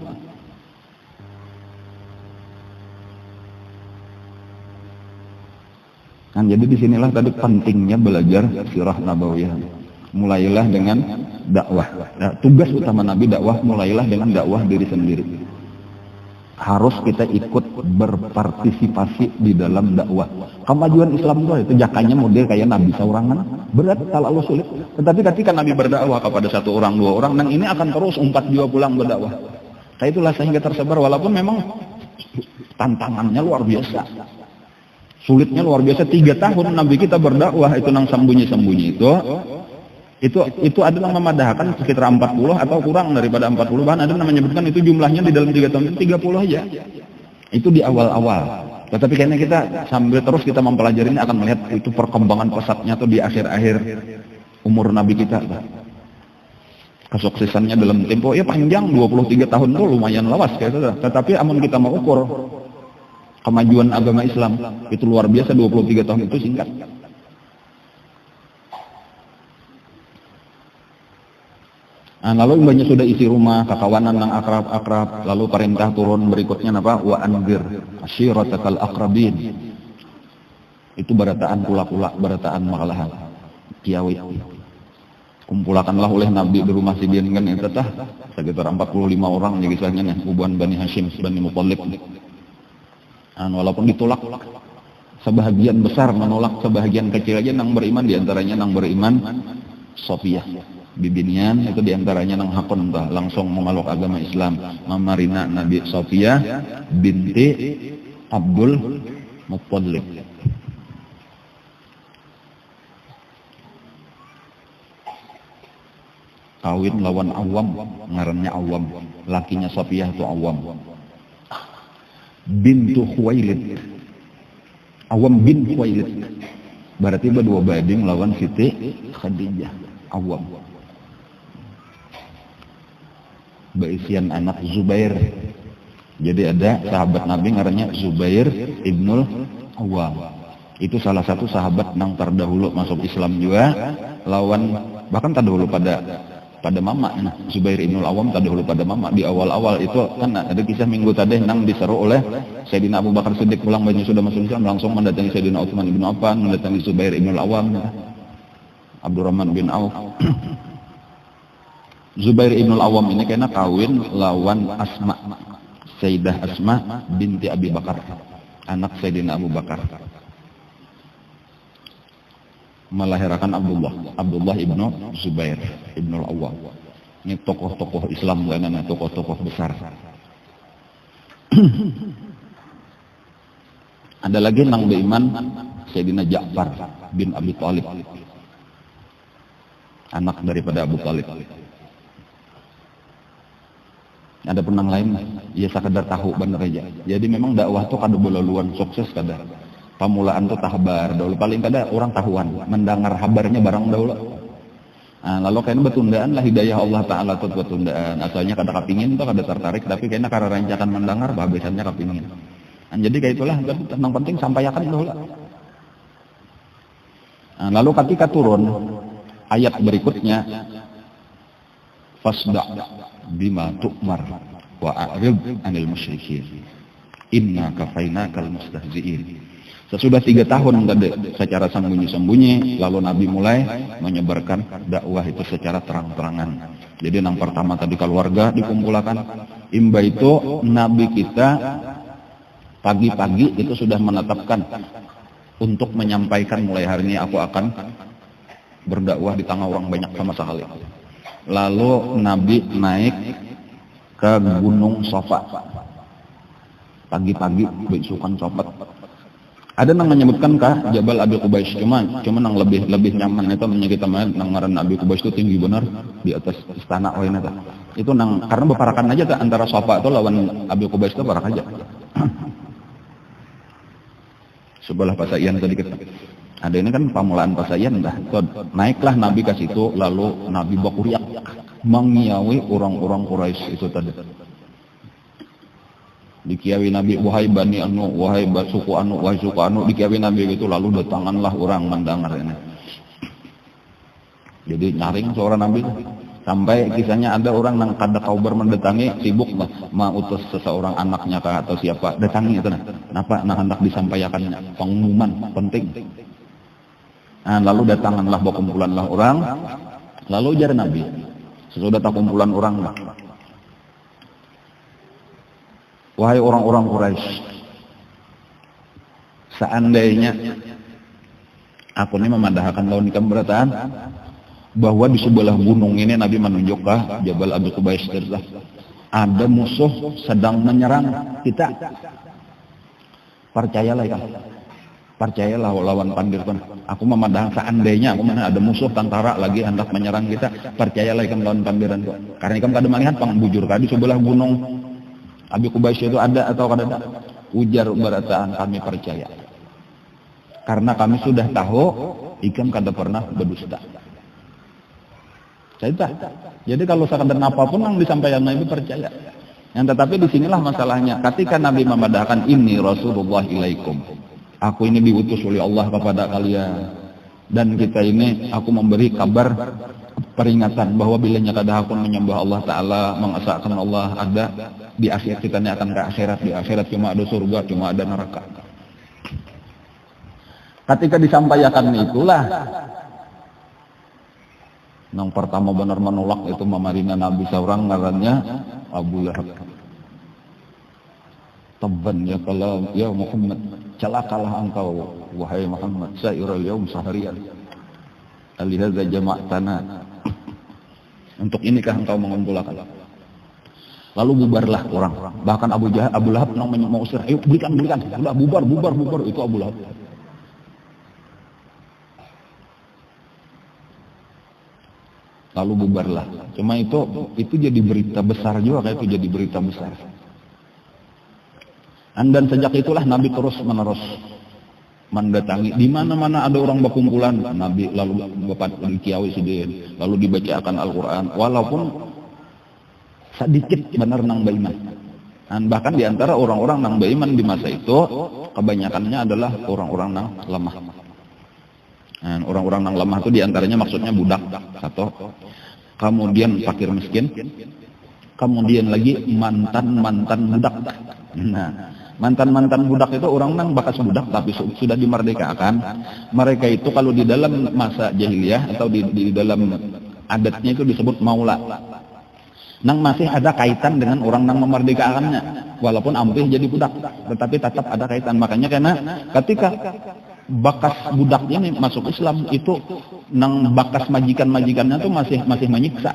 Nah, jadi disinilah tadi pentingnya belajar sirah nabawiyah. Mulailah dengan dakwah. Nah, tugas utama Nabi dakwah, mulailah dengan dakwah diri sendiri. Harus kita ikut berpartisipasi di dalam dakwah. Kemajuan Islam itu jakanya model kayak Nabi saurangan, berat kalau sulit. Tetapi ketika Nabi berdakwah kepada satu orang, dua orang, nang ini akan terus umpat juga pulang berdakwah. Nah, itulah sehingga tersebar, walaupun memang tantangannya luar biasa. Sulitnya luar biasa. 3 tahun Nabi kita berdakwah itu nang sembunyi-sembunyi itu adalah memadahkan sekitar 40 atau kurang daripada 40, bahkan ada yang menyebutkan itu jumlahnya di dalam 3 tahun itu 30 aja. Itu di awal-awal. Tetapi kayaknya kita sambil terus kita mempelajari ini akan melihat itu perkembangan pesatnya tuh di akhir-akhir umur Nabi kita. Kesuksesannya dalam tempo ya panjang 23 tahun tuh lumayan lawas kayak gitu. Tetapi amun kita mau ukur kemajuan agama Islam itu luar biasa, 23 tahun itu singkat. Nah, lalu banyak sudah isi rumah, kakawanan yang akrab-akrab, lalu perintah turun berikutnya apa? Wa anzir asyiratakal aqrabin. Itu barataan kula-kula, barataan makalahan. Kiawi. Kumpulakanlah oleh Nabi di rumah Sidin kan itu tah sekitar 45 orang jadi kisahnya nih, Uban Bani Hashim, Bani Muthalib. Nah, walaupun ditolak sebahagian besar menolak, sebahagian kecil aja nang beriman, diantaranya nang beriman Sofiyah bibinian itu diantaranya nang hakun entah langsung memeluk agama Islam, Mamarina Nabi Sofiyah binti Abdul Muttalib. Kawin lawan Awam, ngarannya Awam, lakinya Sofiyah itu Awam bintu Khuwailid. Awam bin Khuwailid berarti berdua bading lawan Siti Khadijah. Awam berisian anak Zubair. Jadi ada sahabat Nabi ngarannya Zubair ibnul Awam. Itu salah satu sahabat nang terdahulu masuk Islam juga, lawan bahkan terdahulu pada mama. Nah, Zubair ibnul Awam terdahulu pada mama. Di awal-awal itu kan ada kisah minggu tadi nang diseru oleh Sayyidina Abu Bakar Siddiq pulang banyak sudah masuk Islam, langsung mendatangi Sayyidina Utsman bin Affan, mendatangi Zubair ibnul Awam, Abdurrahman bin Auf. Zubair ibnul Awam ini kena kawin lawan Asma, Sayyidah Asma binti Abi Bakar, anak Sayyidina Abu Bakar, melahirkan Abdullah ibnu Zubair ibnul Awam. Ini tokoh-tokoh Islam, tokoh-tokoh besar. Ada lagi nang beriman Sayyidina Ja'far bin Abi Thalib, anak daripada Abu Thalib. Ada penang lain, ya sekadar tahu bener aja. Jadi memang dakwah tuh kada belaluan sukses kada. Pamulaan tuh tahbar, dahulu paling kada orang tahuan, mendengar habarnya barang dahulu. Nah, lalu kayaknya betundaan lah hidayah Allah Ta'ala tuh betundaan. Asalnya kada kepingin tuh kada tertarik, tapi kayaknya karena rancangan mendengar, bahasannya kepingin. Nah, jadi kayak itulah, yang penting sampaikan dahulu. Nah, lalu ketika turun ayat berikutnya, fasda bima tu'mar wa a'rid 'anil musyrikin inna kafainakal mustahzi'in. Sesudah 3 tahun secara sembunyi-sembunyi, lalu Nabi mulai menyebarkan dakwah itu secara terang-terangan. Jadi yang pertama tadi keluarga dikumpulkan. Imba itu Nabi kita pagi-pagi itu sudah menetapkan untuk menyampaikan mulai hari ini aku akan berdakwah di tengah orang banyak sama sekali. Lalu Nabi naik ke Gunung Sofa pagi-pagi besukan copot. Ada yang menyebutkan kah Jabal Abi Qubais, cuma yang lebih nyaman itu kita nang ngaran Abi Qubais itu tinggi benar di atas istana lain itu. Itu karena berparakan aja tak antara Sofa itu lawan Abi Qubais itu parak aja. Sebelah Pasayan tadi kita. Ada ini kan pamulaan Pasayan dah. Naiklah Nabi ke situ, lalu Nabi bakuriak mengiawi orang-orang Quraisy itu tadi. Dikiawi Nabi, wahai Bani Anu, wahai suku Anu, wahai suku Anu, dikiawi Nabi gitu, lalu datanganlah orang mendengar ini. Jadi nyaring suara Nabi. Sampai kisahnya ada orang nang kada kaubar mendatangi sibuk lah mau utus seseorang anaknya kah atau siapa datangi itu napa nah hendak disampaikannya pengumuman penting. Nah, lalu datanganlah berkumpulanlah orang, lalu ujar Nabi sesudah kumpulan orang lah, wahai orang-orang Quraisy, seandainya aku ini memadahkan lawan keberatan bahwa di sebelah gunung ini Nabi menunjuk ke Jabal Abi Qubais ada musuh sedang menyerang kita. Percayalah ya, percayalah lawan pandir kan. Aku memadahkan seandainya aku mana ada musuh tentara lagi hendak menyerang kita, percayalah ikam lawan pandiran kok. Karena ikam kada melihat pangbujur di sebelah gunung Abi Qubais itu ada atau kada ada. Ujar berataan kami percaya. Karena kami sudah tahu ikam kada pernah berdusta. Cerita. Jadi kalau sekadar apapun yang disampaikan Nabi percaya. Yang tetapi disinilah masalahnya. Ketika Nabi memadahkan ini Rasulullah ilaikum. Aku ini diutus oleh Allah kepada kalian. Dan kita ini aku memberi kabar peringatan bahwa bilanya kada hakun menyembah Allah Ta'ala, mengesahkan Allah ada di akhirat, kita ini akan ke akhirat. Di akhirat cuma ada surga, cuma ada neraka. Ketika disampaikan itulah yang pertama benar menolak itu memarina Nabi seorang ngarannya Abu Lahab. Tabban ya kalau ya Muhammad, celakalah engkau wahai Muhammad sairul yaum saharian. Alihadza jama'tana. Untuk inikah engkau mengumpulkan? Lalu bubarlah orang. Bahkan Abu Lahab mau usir, ayo berikan. Sudah bubar itu Abu Lahab. Lalu bubarlah. Cuma itu jadi berita besar juga, kayak itu jadi berita besar. Dan sejak itulah Nabi terus menerus mendatangi di mana-mana ada orang berkumpulan. Nabi lalu bapak dikiawi sidin, lalu dibacakan Al-Quran. Walaupun sedikit benar nang beriman. Dan bahkan diantara orang-orang nang beriman di masa itu kebanyakannya adalah orang-orang nang lemah. Nah, orang-orang yang lemah itu diantaranya maksudnya budak atau kemudian fakir miskin, kemudian lagi mantan budak. Nah, mantan budak itu orang yang bekas budak tapi sudah dimerdekakan. Mereka itu kalau di dalam masa jahiliyah atau di dalam adatnya itu disebut maula. Nang masih ada kaitan dengan orang yang memerdekakannya, walaupun ambil jadi budak, tetapi tetap ada kaitan. Makanya karena ketika bakas budaknya nih masuk Islam itu nang bakas majikannya tuh masih menyiksa.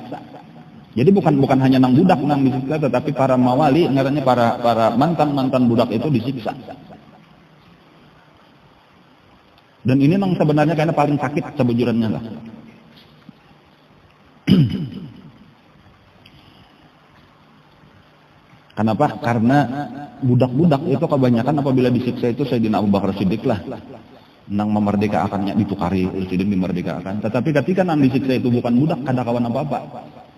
Jadi bukan hanya nang budak nang disiksa, tetapi para mawali ngarannya para mantan budak itu disiksa. Dan ini nang sebenarnya karena paling sakit sebujurannya lah. Kenapa? Karena budak-budak itu kebanyakan apabila disiksa itu Sayyidina Abu Bakar Siddiq lah. Nang memerdekakannya ditukari, Siddiq dimerdekakan. Tetapi ketika nang disiksa itu bukan budak, kada kawan apa-apa.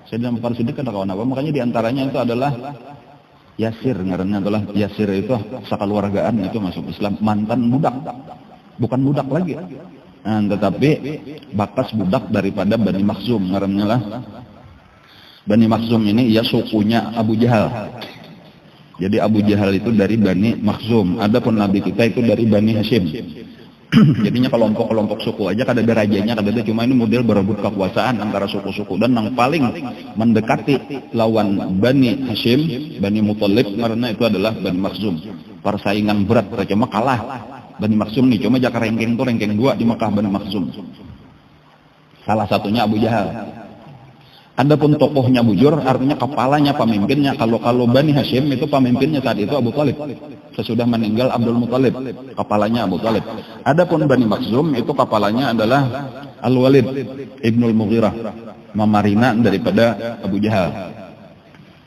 Sayyidina Abu Bakar Siddiq kada kawan apa. Makanya diantaranya itu adalah Yasir, ngarannya adalah Yasir itu sekeluargaan itu masuk Islam, mantan budak. Bukan budak lagi. Nah, tetapi bakas budak daripada Bani Makhzum, ngarannya lah. Bani Makhzum ini ya sukunya Abu Jahal. Jadi Abu Jahal itu dari Bani Makhzum. Adapun Nabi kita itu dari Bani Hashim. Jadinya kelompok suku aja kada ada rajanya, kada ada, cuma ini model berebut kekuasaan antara suku-suku. Dan yang paling mendekati lawan Bani Hashim, Bani Muthalib karena itu adalah Bani Makhzum. Persaingan berat, cuma kalah Bani Makhzum nih, cuma jaka ranking 2 di Mekah Bani Makhzum. Salah satunya Abu Jahal. Adapun tokohnya bujur, artinya kepalanya, pemimpinnya. Kalau Bani Hashim itu pemimpinnya saat itu Abu Thalib. Sesudah meninggal Abdul Muthalib, kepalanya Abu Thalib. Adapun Bani Makhzum itu kepalanya adalah Al-Walid Ibnul Mughirah, memarina daripada Abu Jahal.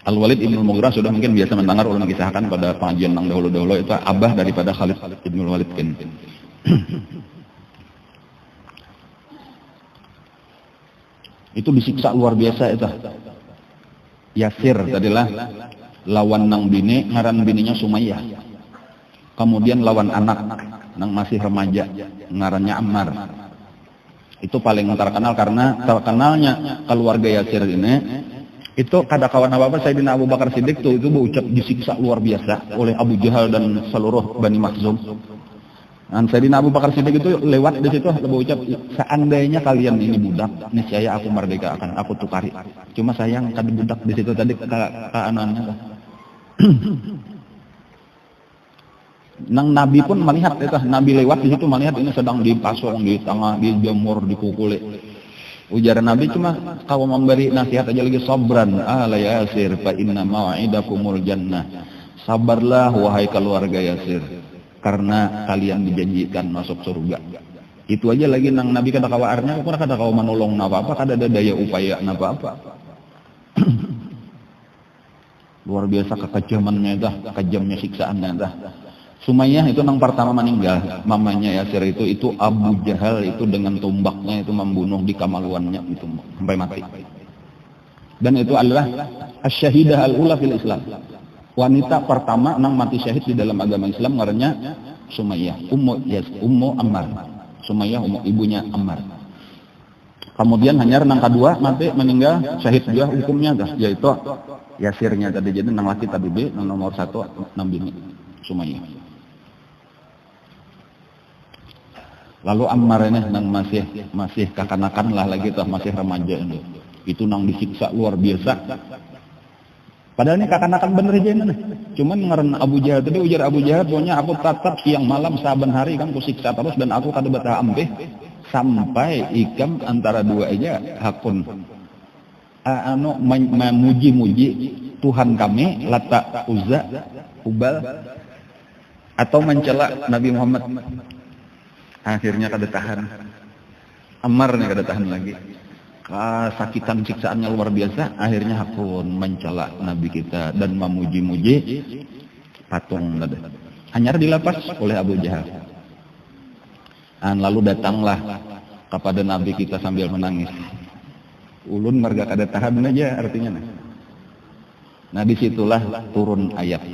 Al-Walid Ibnul Mughirah sudah mungkin biasa mendengar ulun kisahkan pada pengajian yang dahulu-dahulu, itu abah daripada Khalid Ibnul Walid kan. Itu disiksa luar biasa itu. Yasir tadilah lawan nang bini, ngaran bininya Sumayyah. Kemudian lawan anak nang masih remaja, ngarannya Ammar. Itu paling terkenal karena terkenalnya keluarga Yasir ini. Itu kada kawan apa-apa Sayyidina Abu Bakar Siddiq itu berucap disiksa luar biasa oleh Abu Jahal dan seluruh Bani Makhzum. Dan Sayyidina Abu Bakar Siddiq itu lewat di situ berucap, seandainya kalian ini budak, niscaya aku merdeka akan aku tukari. Cuma sayang kada budak di situ tadi ke anaknya. Nang Nabi pun melihat itu, Nabi lewat di situ melihat ini sedang dipasung, di tengah, dijemur, dipukuli. Ujar Nabi cuma kau memberi nasihat aja lagi, sabran ala Yasir fa inna mau'idakumul jannah. Sabarlah wahai keluarga Yasir, karena kalian dijanjikan masuk surga. Itu aja lagi nang Nabi kada kawarnya, aku kada kau menolong napa apa, kada ada daya upaya napa apa. Luar biasa kekejamannya dah, kejamnya siksaannya dah. Sumayyah itu nang pertama meninggal, mamanya Yasir itu Abu Jahal itu dengan tombaknya itu membunuh di kamaluannya itu sampai mati. Dan itu adalah asy-syahidah al-ula fil Islam. Wanita pertama nang mati syahid di dalam agama Islam ngarannya Sumayyah, Ummu Ammar. Sumayyah ibunya Ammar. Kemudian hanyar nang kedua mati meninggal syahid juga hukumnya dah, yaitu Yasirnya tadi. Jadi nang laki tadi nang nomor 1 nang bini Sumayyah. Lalu Ammar ini nang masih kakanakan lah lagi tuh, masih remaja ini. Itu nang disiksa luar biasa. Padahal ini kakanakan bener aja ini. Cuman ngaran Abu Jahal tadi, ujar Abu Jahal, pokoknya aku tatap siang malam saban hari kan ku siksa terus dan aku kada betah ambeh sampai ikam antara dua aja hakun memuji-muji Tuhan kami Lata, Uzza, Hubal, atau mencela Nabi Muhammad. Akhirnya kada tahan. Ammar nih kada tahan lagi. Kesakitan siksaannya luar biasa. Akhirnya hakun mencela Nabi kita dan memuji-muji patung tadi. Hanyar dilepas oleh Abu Jahal. Dan lalu datanglah kepada Nabi kita sambil menangis. Ulun marga kada tahan aja artinya. Nah disitulah turun ayat.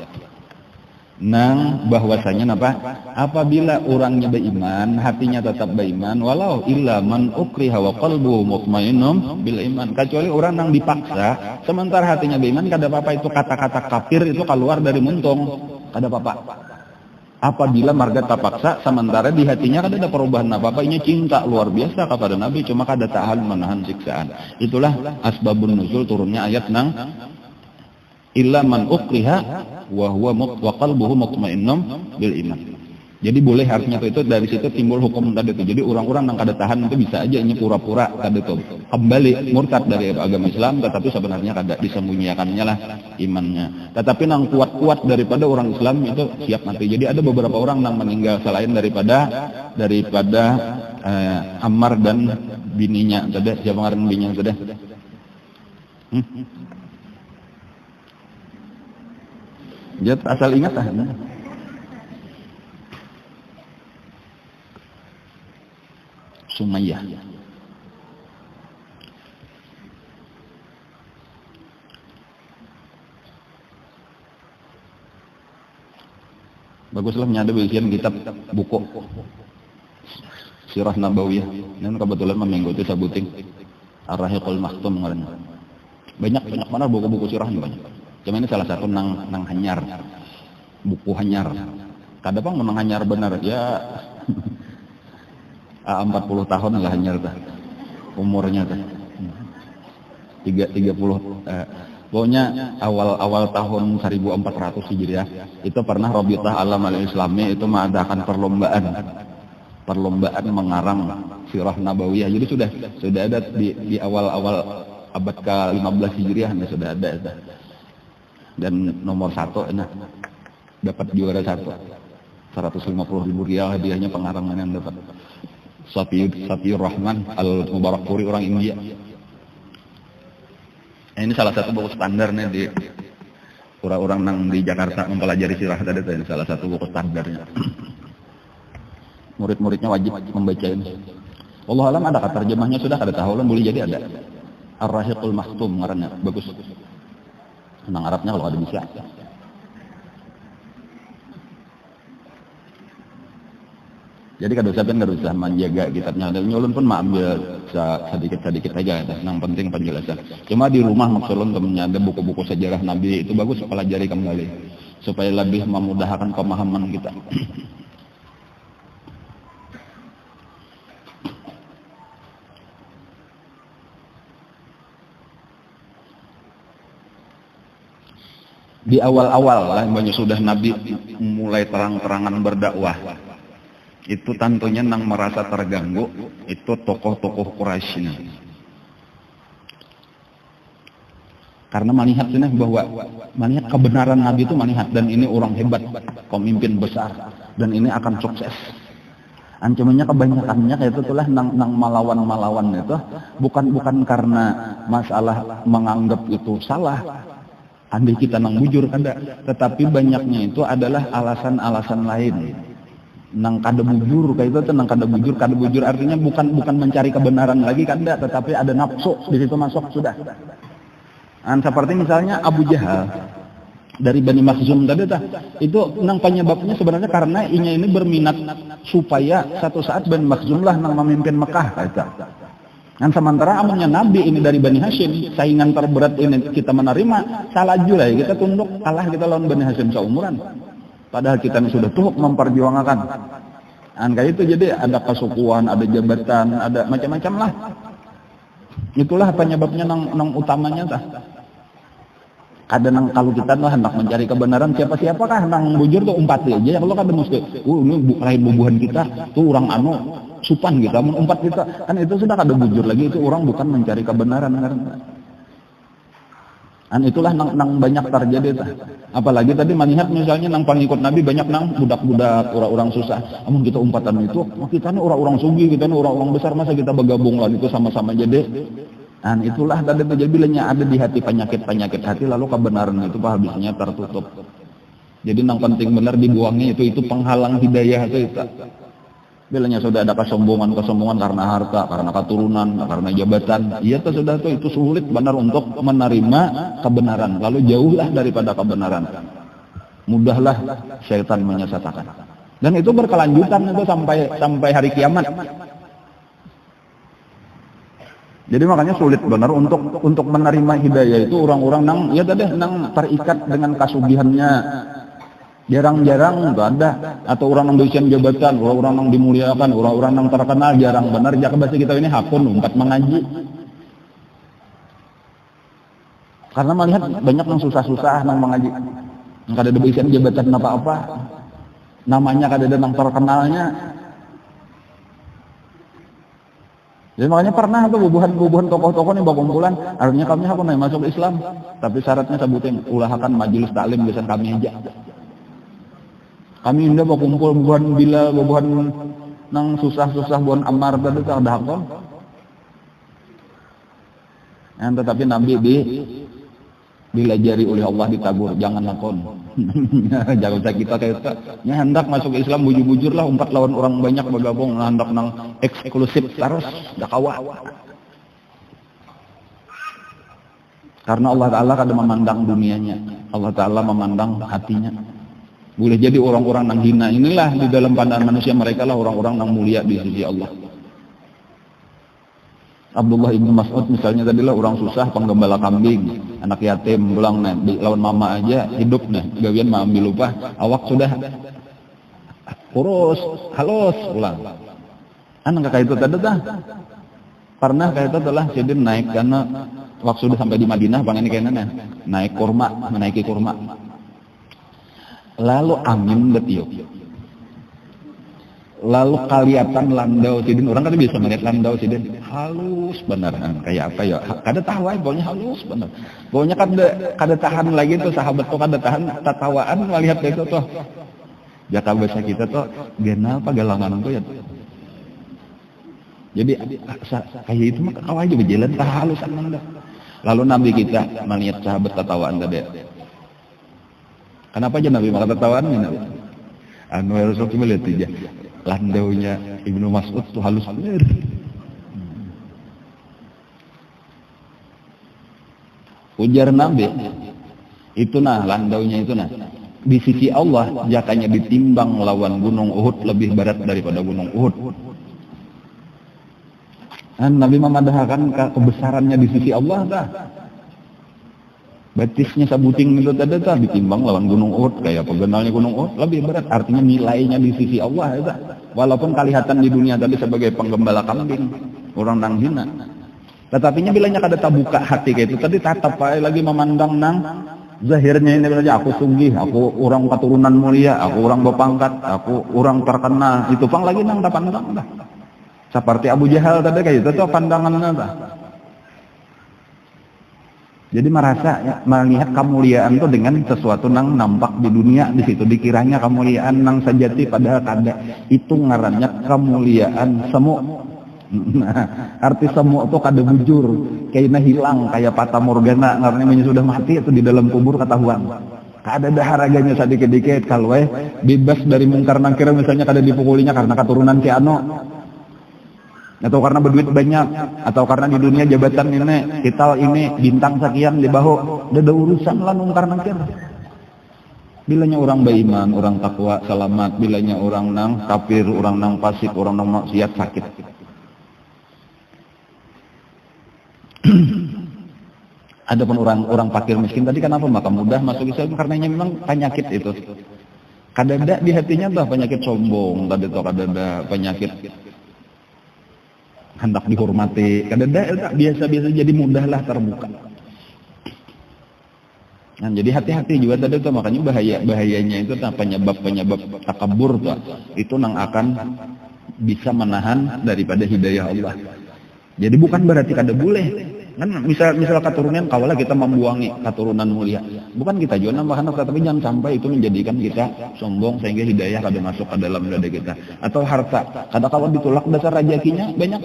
Nang bahwasanya apa? Apabila orangnya beriman, hatinya tetap beriman, walau illa man ukriha wa qalbuhu mutmainnun bil iman. Kecuali orang yang dipaksa, sementara hatinya beriman, kada apa-apa itu kata-kata kafir itu keluar dari muntung, kada apa-apa. Apabila marga terpaksa, sementara di hatinya kada ada perubahan apa-apa, ini cinta luar biasa kepada Nabi, cuma kada tahan menahan siksaan. Itulah asbabun nuzul turunnya ayat nang illa man ukriha wa qalbuhu mutmainnun bil iman. Jadi boleh artinya itu dari situ timbul hukum tadi itu. Jadi orang-orang yang kada tahan itu bisa aja ini pura-pura tadi itu kembali murtad dari agama Islam, tetapi sebenarnya kada disembunyikannya lah imannya. Tetapi nang kuat-kuat daripada orang Islam itu siap mati. Jadi ada beberapa orang yang meninggal selain daripada Ammar dan bininya tadi. Siapa ngaran bininya tadi? Jadi asal ingat lah. Sumayyah. Baguslah menyada bagian kitab buku Sirah Nabawiyah. Ini kebetulan mengikuti sabuting Ar-Rahiqul Makhtum ngarannya. Banyak mana buku-buku sirah ini banyak. Cuma ini salah satu nang hanyar, buku hanyar. Kada bang menang hanyar benar ya. 40 tahun lah hanyar dah umurnya dah. 30 pokoknya awal tahun 1400 Hijriah itu pernah Rabitah Alam Al-Islami itu mengadakan perlombaan mengarang Sirah Nabawiyah. Jadi sudah ada di awal abad ke-15 Hijriah sudah ada. Dan nomor 1 dapat juara 1, 150.000 rial hadiahnya pengarangan yang dapat. Safiur Rahman Al-Mubarakpuri orang India. Ini salah satu buku standarnya di orang-orang yang di Jakarta mempelajari sirah tadi itu. Ini salah satu buku standarnya. Murid-muridnya wajib membaca ini. Allah alam ada terjemahnya sudah kada tahu lah, boleh jadi ada. Ar-Rahiqul Makhtum ngarannya bagus. Nang Arabnya kalau ada bisa. Jadi kada usah menjaga kitabnya. Nyulun pun ambil sedikit-sedikit aja. Yang penting penjelasan. Cuma di rumah maksudnya temennya ada buku-buku sejarah Nabi itu bagus pelajari kembali supaya lebih memudahkan pemahaman kita. Di awal-awal lah banyak sudah Nabi mulai terang-terangan berdakwah. Itu tentunya nang merasa terganggu itu tokoh-tokoh Quraisy. Karena melihat ini bahwa melihat kebenaran Nabi itu melihat dan ini orang hebat, pemimpin besar dan ini akan sukses. Ancamannya kebanyakannya kayak itulah nang melawan itu bukan karena masalah menganggap itu salah. Andai kita nang bujur kada, tetapi banyaknya itu adalah alasan-alasan lain. Nang kada bujur kayak itu tuh nang kada bujur artinya bukan mencari kebenaran lagi kada, tetapi ada nafsu di situ masuk sudah. Seperti misalnya Abu Jahal dari Bani Makhzum tadi itu nang penyebabnya sebenarnya karena inya ini berminat supaya satu saat Bani Makhzum lah nang memimpin Mekah kata. Sementara amannya Nabi ini dari Bani Hashim, saingan terberat ini kita menerima, salah juga ya, kita tunduk kalah kita lawan Bani Hashim seumuran. Padahal kita ini sudah tuh memperjuangkan. Kayak itu jadi ada kesukuan, ada jabatan, ada macam-macam lah. Itulah penyebabnya nang utamanya tah. Kadang kalau kita hendak mencari kebenaran siapa-siapakah nang bujur tuh umpat aja kalau kada mesti ini lain bubuhan kita tuh orang supan gitu umpat kita kan itu sudah kada bujur lagi itu orang bukan mencari kebenaran itulah nang banyak terjadi tah. Apalagi tadi melihat misalnya nang pengikut Nabi banyak nang budak-budak orang-orang susah amun kita umpatan itu kita ini orang-orang sugih kita ini orang-orang besar masa kita bergabung lah itu sama-sama jadi. Itulah tadi terjadi bilanya ada di hati penyakit hati lalu kebenaran itu habisnya tertutup. Jadi yang penting benar dibuangnya itu penghalang hidayah itu. Bilanya sudah ada kesombongan karena harta, karena keturunan, karena jabatan. Iya sudah itu sulit benar untuk menerima kebenaran. Lalu jauhlah daripada kebenaran. Mudahlah syaitan menyesatkan. Dan itu berkelanjutan itu sampai hari kiamat. Jadi makanya sulit benar untuk menerima hidayah itu orang-orang nang terikat dengan kasugihannya. Jarang-jarang itu ada atau orang yang dosen jabatan, orang-orang yang dimuliakan, orang-orang yang terkenal jarang benar. Jaka bahasa kita ini hakun umpat mengaji. Karena melihat banyak yang susah-susah nang mengaji. Kada ada dosen jabatan apa-apa. Namanya kada ada nang terkenalnya. Jadi makanya pernah tuh bubuhan tokoh-tokoh nih berkumpulan, artinya kami aku nih masuk Islam, tapi syaratnya sebutin ulahakan majelis taklim bisa kami aja. Kami indah berkumpul bubuhan bila bubuhan nang susah-susah buan Ammar tadi tak ada hakon. Tetapi Nabi dilajari oleh Allah ditagur, jangan lakon. Jangan usah kita kayak nya hendak masuk Islam bujur-bujur lah umpat lawan orang banyak bergabung hendak nang eksklusif terus dah kawa. Karena Allah Ta'ala kada memandang dunianya, Allah Ta'ala memandang hatinya. Boleh jadi orang-orang nang hina inilah di dalam pandangan manusia mereka lah orang-orang nang mulia di sisi Allah. Abdullah ibn Mas'ud misalnya tadilah orang susah penggembala kambing, anak yatim, pulang nih lawan mama aja hidup nih, gawian mama ambil upah, awak sudah kurus, halus pulang. Kayak itu tadi dah. Pernah kayak itu telah Sidin naik karena waktu sudah sampai di Madinah, bang ini kayaknya naik kurma, menaiki kurma. Lalu angin betiup. Lalu kelihatan landau Sidin, orang kan bisa melihat landau Sidin halus benar, kayak apa ya? Kada tahu aja, pokoknya halus benar. Pokoknya kada tahan lagi tuh sahabat tuh kada tahan tatawaan melihat itu tuh. Jaka bahasa kita tuh genal apa galangan tuh ya. Jadi kayak itu mah kau aja berjalan tah halus anda. Lalu Nabi kita melihat sahabat tatawaan tadi. Kenapa aja Nabi malah tatawaan ini? Rasul kita lihat aja. Landaunya Ibnu Mas'ud tuh halus bener. Ujar Nabi, itu nah landaunya itu nah. di sisi Allah jakanya ditimbang lawan gunung Uhud lebih berat daripada gunung Uhud. Dan Nabi memadahkan kebesarannya di sisi Allah dah. Batisnya sabuting itu tadi dah ditimbang lawan gunung Uhud, kayak pegenalnya gunung Uhud lebih berat. Artinya nilainya di sisi Allah dah. Walaupun kelihatan di dunia tadi sebagai penggembala kambing, orang nang hina. Tetapinya bilanya kada buka hati kayak itu tadi tatap lagi memandang nang zahirnya ini saja, aku sugih, aku orang keturunan mulia, aku orang berpangkat, aku orang terkenal. Itu pang lagi nang pandang dah. Seperti Abu Jahal tadi kayak itu tuh pandangannya dah. Jadi merasa ya, melihat kemuliaan tuh dengan sesuatu nang nampak di dunia, di situ dikiranya kemuliaan nang sejati padahal kada. Itu ngarannya kemuliaan semu. Nah, arti semu itu kada bujur, kayaknya hilang, kayak fata morgana, karena sudah mati itu di dalam kubur ketahuan. Kada ada haraganya sedikit-dikit kalau bebas dari mungkar nakir, misalnya kada dipukulinya karena keturunan si ano, atau karena berduit banyak, atau karena di dunia jabatan ini, titel ini, bintang sekian di bahu, ada urusan lah mungkar nakir. Bilanya orang beriman, orang takwa selamat, bilanya orang nang kafir, orang nang fasik, orang nang maksiat sakit. Adapun orang fakir miskin tadi kenapa maka mudah masuk Islam karena memang penyakit itu. Kadada di hatinya tuh penyakit sombong, tadi tuh kadada penyakit hendak dihormati, kadada biasa-biasa jadi mudahlah terbuka. Nah, jadi hati-hati juga tadi tuh, makanya bahayanya itu penyebab takabur tuh itu nang akan bisa menahan daripada hidayah Allah. Jadi bukan berarti kada boleh. Kan misal keturunan kawalah kita membuangi keturunan mulia. Bukan kita juga nambah anak, tapi jangan sampai itu menjadikan kita sombong sehingga hidayah kada masuk ke dalam dada kita. Atau harta, kada kawan ditolak dasar rezekinya banyak.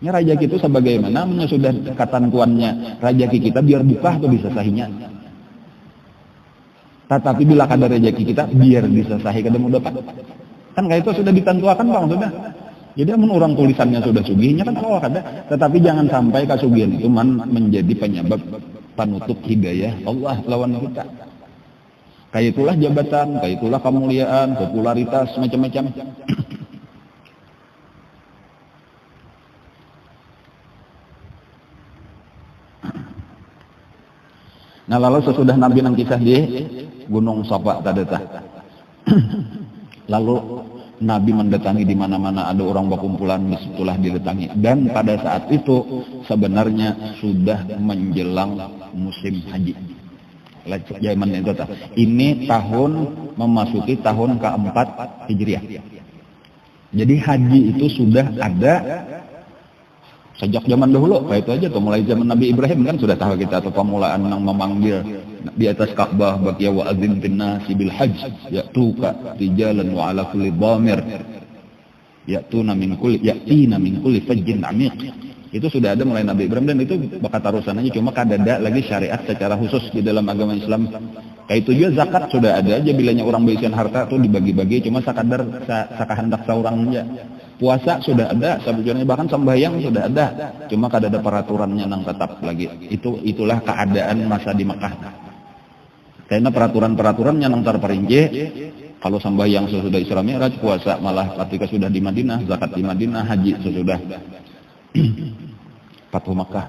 Ini rezeki itu sebagaimana sudah ketentuannya rezeki kita biar buka atau bisa sahinya. Tetapi bila kada rezeki kita biar bisa sahih kada mau dapat. Kan kayak itu sudah ditentukan Bang, sudah. Jadi orang tulisannya sudah sugihnya kan Allah kada, tetapi jangan sampai kasugihan itu menjadi penyebab penutup hidayah Allah lawan kita. Kayak itulah jabatan, kayak itulah kemuliaan, popularitas macam-macam. Nah lalu sesudah Nabi nang kisah di Gunung Safa tadi lalu Nabi mendatangi di mana-mana ada orang berkumpulan, disitulah didatangi. Dan pada saat itu sebenarnya sudah menjelang musim haji. Zaman itu ini tahun memasuki tahun keempat Hijriah. Jadi haji itu sudah ada sejak zaman dahulu. Kayak itu aja tuh, mulai zaman Nabi Ibrahim kan sudah tahu kita atau pemulaan yang memanggil di atas Ka'bah baqiya wa adzin fin nasi bil hajj ya'tuka rijalan wa ala kulli dhamir yatina min kulli fajjin amiq. Itu sudah ada mulai Nabi Ibrahim, dan itu bakat tarusan aja, cuma kadada lagi syariat secara khusus di dalam agama Islam. Kayak itu juga zakat sudah ada aja, bilanya orang berisian harta tuh dibagi-bagi, cuma sakadar sakahendak seorang aja. Puasa sudah ada sebetulnya, bahkan sembahyang sudah ada, cuma kada ada peraturannya nang tetap lagi. Itulah keadaan masa di Mekah. Karena peraturan-peraturannya nang terperinci. Kalau sembahyang sesudah Isra Mi'raj, puasa malah ketika sudah di Madinah, zakat di Madinah, haji sesudah Fathu Makkah.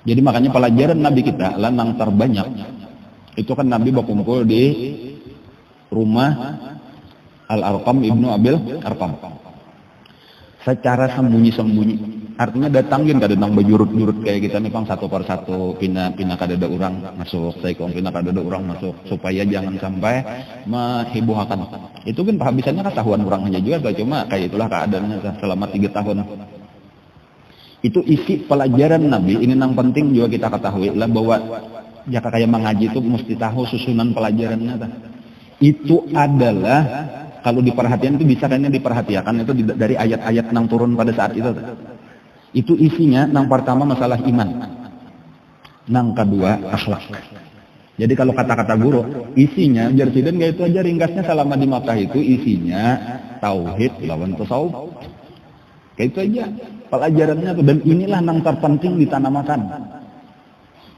Jadi makanya pelajaran Nabi kita lah nang terbanyak itu kan Nabi berkumpul di rumah Al-Arqam Ibnu Abil Arqam secara sembunyi-sembunyi. Artinya datangin kada nang bejurut-jurut kayak kita nih pang satu per satu pina kada ada orang masuk, saikong pina kada ada orang masuk, supaya jangan sampai menghiburkan. Itu kan penghabisannya ketahuan orang aja juga, cuma kayak itulah keadaannya selama 3 tahun. Itu isi pelajaran Nabi. Ini nang penting juga kita ketahui lah, bahwa jika kayak mengaji itu mesti tahu susunan pelajarannya. Itu adalah kalau diperhatikan itu bisa kayaknya diperhatikan itu dari ayat-ayat nang turun pada saat itu. Itu isinya nang pertama masalah iman, nang kedua akhlak. Jadi kalau kata-kata guru isinya jarsidan kayak itu aja ringkasnya selama di Makkah itu isinya tauhid lawan tasawuf. Kayak itu aja pelajarannya tuh, dan inilah nang terpenting ditanamkan.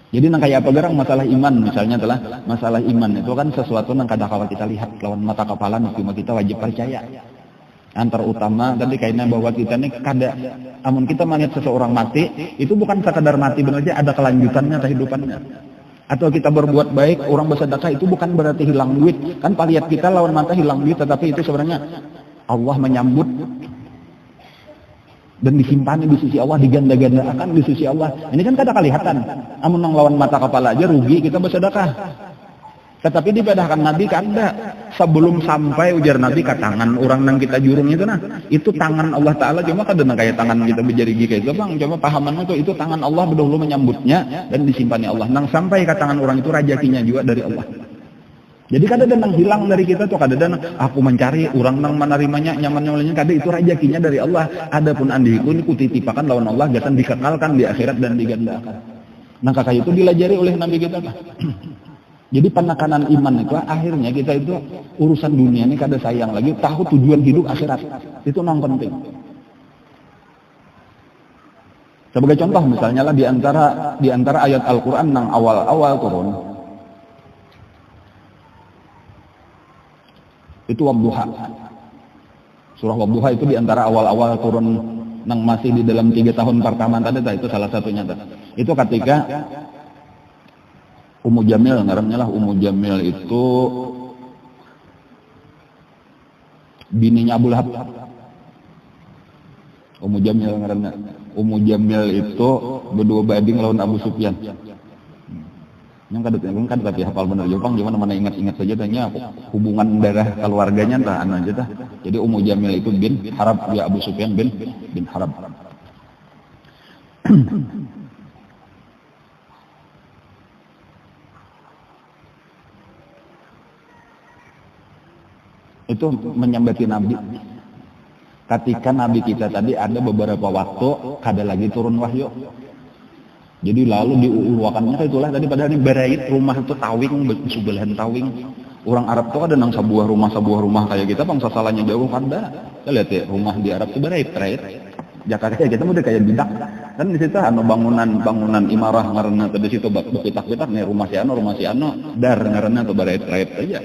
Jadi nang kayak apa gerang masalah iman misalnya adalah masalah iman itu kan sesuatu nang kada kawa kita lihat lawan mata kepala cuma kita wajib percaya. Antar utama tadi kayaknya bahwa kita ini kada amun kita melihat seseorang mati itu bukan sekadar mati benar aja ada kelanjutannya kehidupannya. Atau kita berbuat baik orang bersedekah itu bukan berarti hilang duit. Kan palihat kita lawan mata hilang duit tetapi itu sebenarnya Allah menyambut dan disimpan di sisi Allah, diganda-gandakan di sisi Allah. Ini kan kada kelihatan. Amun nang lawan mata kepala aja rugi kita bersedekah. Tetapi dibedahkan Nabi kada. Sebelum sampai ujar Nabi ke tangan orang nang kita jurung itu nah, itu tangan Allah Taala cuma kada nang kayak tangan kita berjari kayak itu bang. Coba pahaman itu tangan Allah berdahulu menyambutnya dan disimpannya Allah. Nang sampai ke tangan orang itu rezekinya juga dari Allah. Jadi kada ada nang hilang dari kita tuh kada ada aku mencari orang nang menerimanya nyaman-nyamannya kada itu rezekinya dari Allah. Adapun andiku ini kutitipakan lawan Allah gasan dikekalkan di akhirat dan digandakan. Nah kakak itu dilajari oleh Nabi kita. Jadi penekanan iman itu akhirnya kita itu urusan dunia ini kada sayang lagi tahu tujuan hidup akhirat. Itu nang penting. Sebagai contoh misalnya lah di antara ayat Al-Qur'an nang awal-awal turun itu Wadduha. Surah Wadduha itu diantara awal-awal turun nang masih di dalam 3 tahun pertama tadi itu salah satunya. Itu ketika Ummu Jamil, ngarannya lah Ummu Jamil itu bininya Abu Lahab. Ummu Jamil ngarannya. Ummu Jamil itu berdua banding lawan Abu Sufyan. Yang kadang tapi hafal bener Jepang gimana mana ingat-ingat saja tanya hubungan darah keluarganya entah anu aja tah. Jadi Ummu Jamil itu bin Harab ya Abu Sufyan bin Harab. Itu menyambati Nabi. Ketika Nabi kita tadi ada beberapa waktu kada lagi turun wahyu. Jadi lalu diuluakannya itulah tadi padahal ini berait rumah itu tawing sebelahan tawing. Orang Arab tuh ada nang sebuah rumah kayak kita bangsa salahnya jauh kada. Kita lihat ya rumah di Arab itu berait. Jakarta kita udah kayak bidak. Kan di situ anu bangunan imarah ngaranna tadi situ bekitak-kitak nih rumah si anu dar ngaranna tuh berait aja.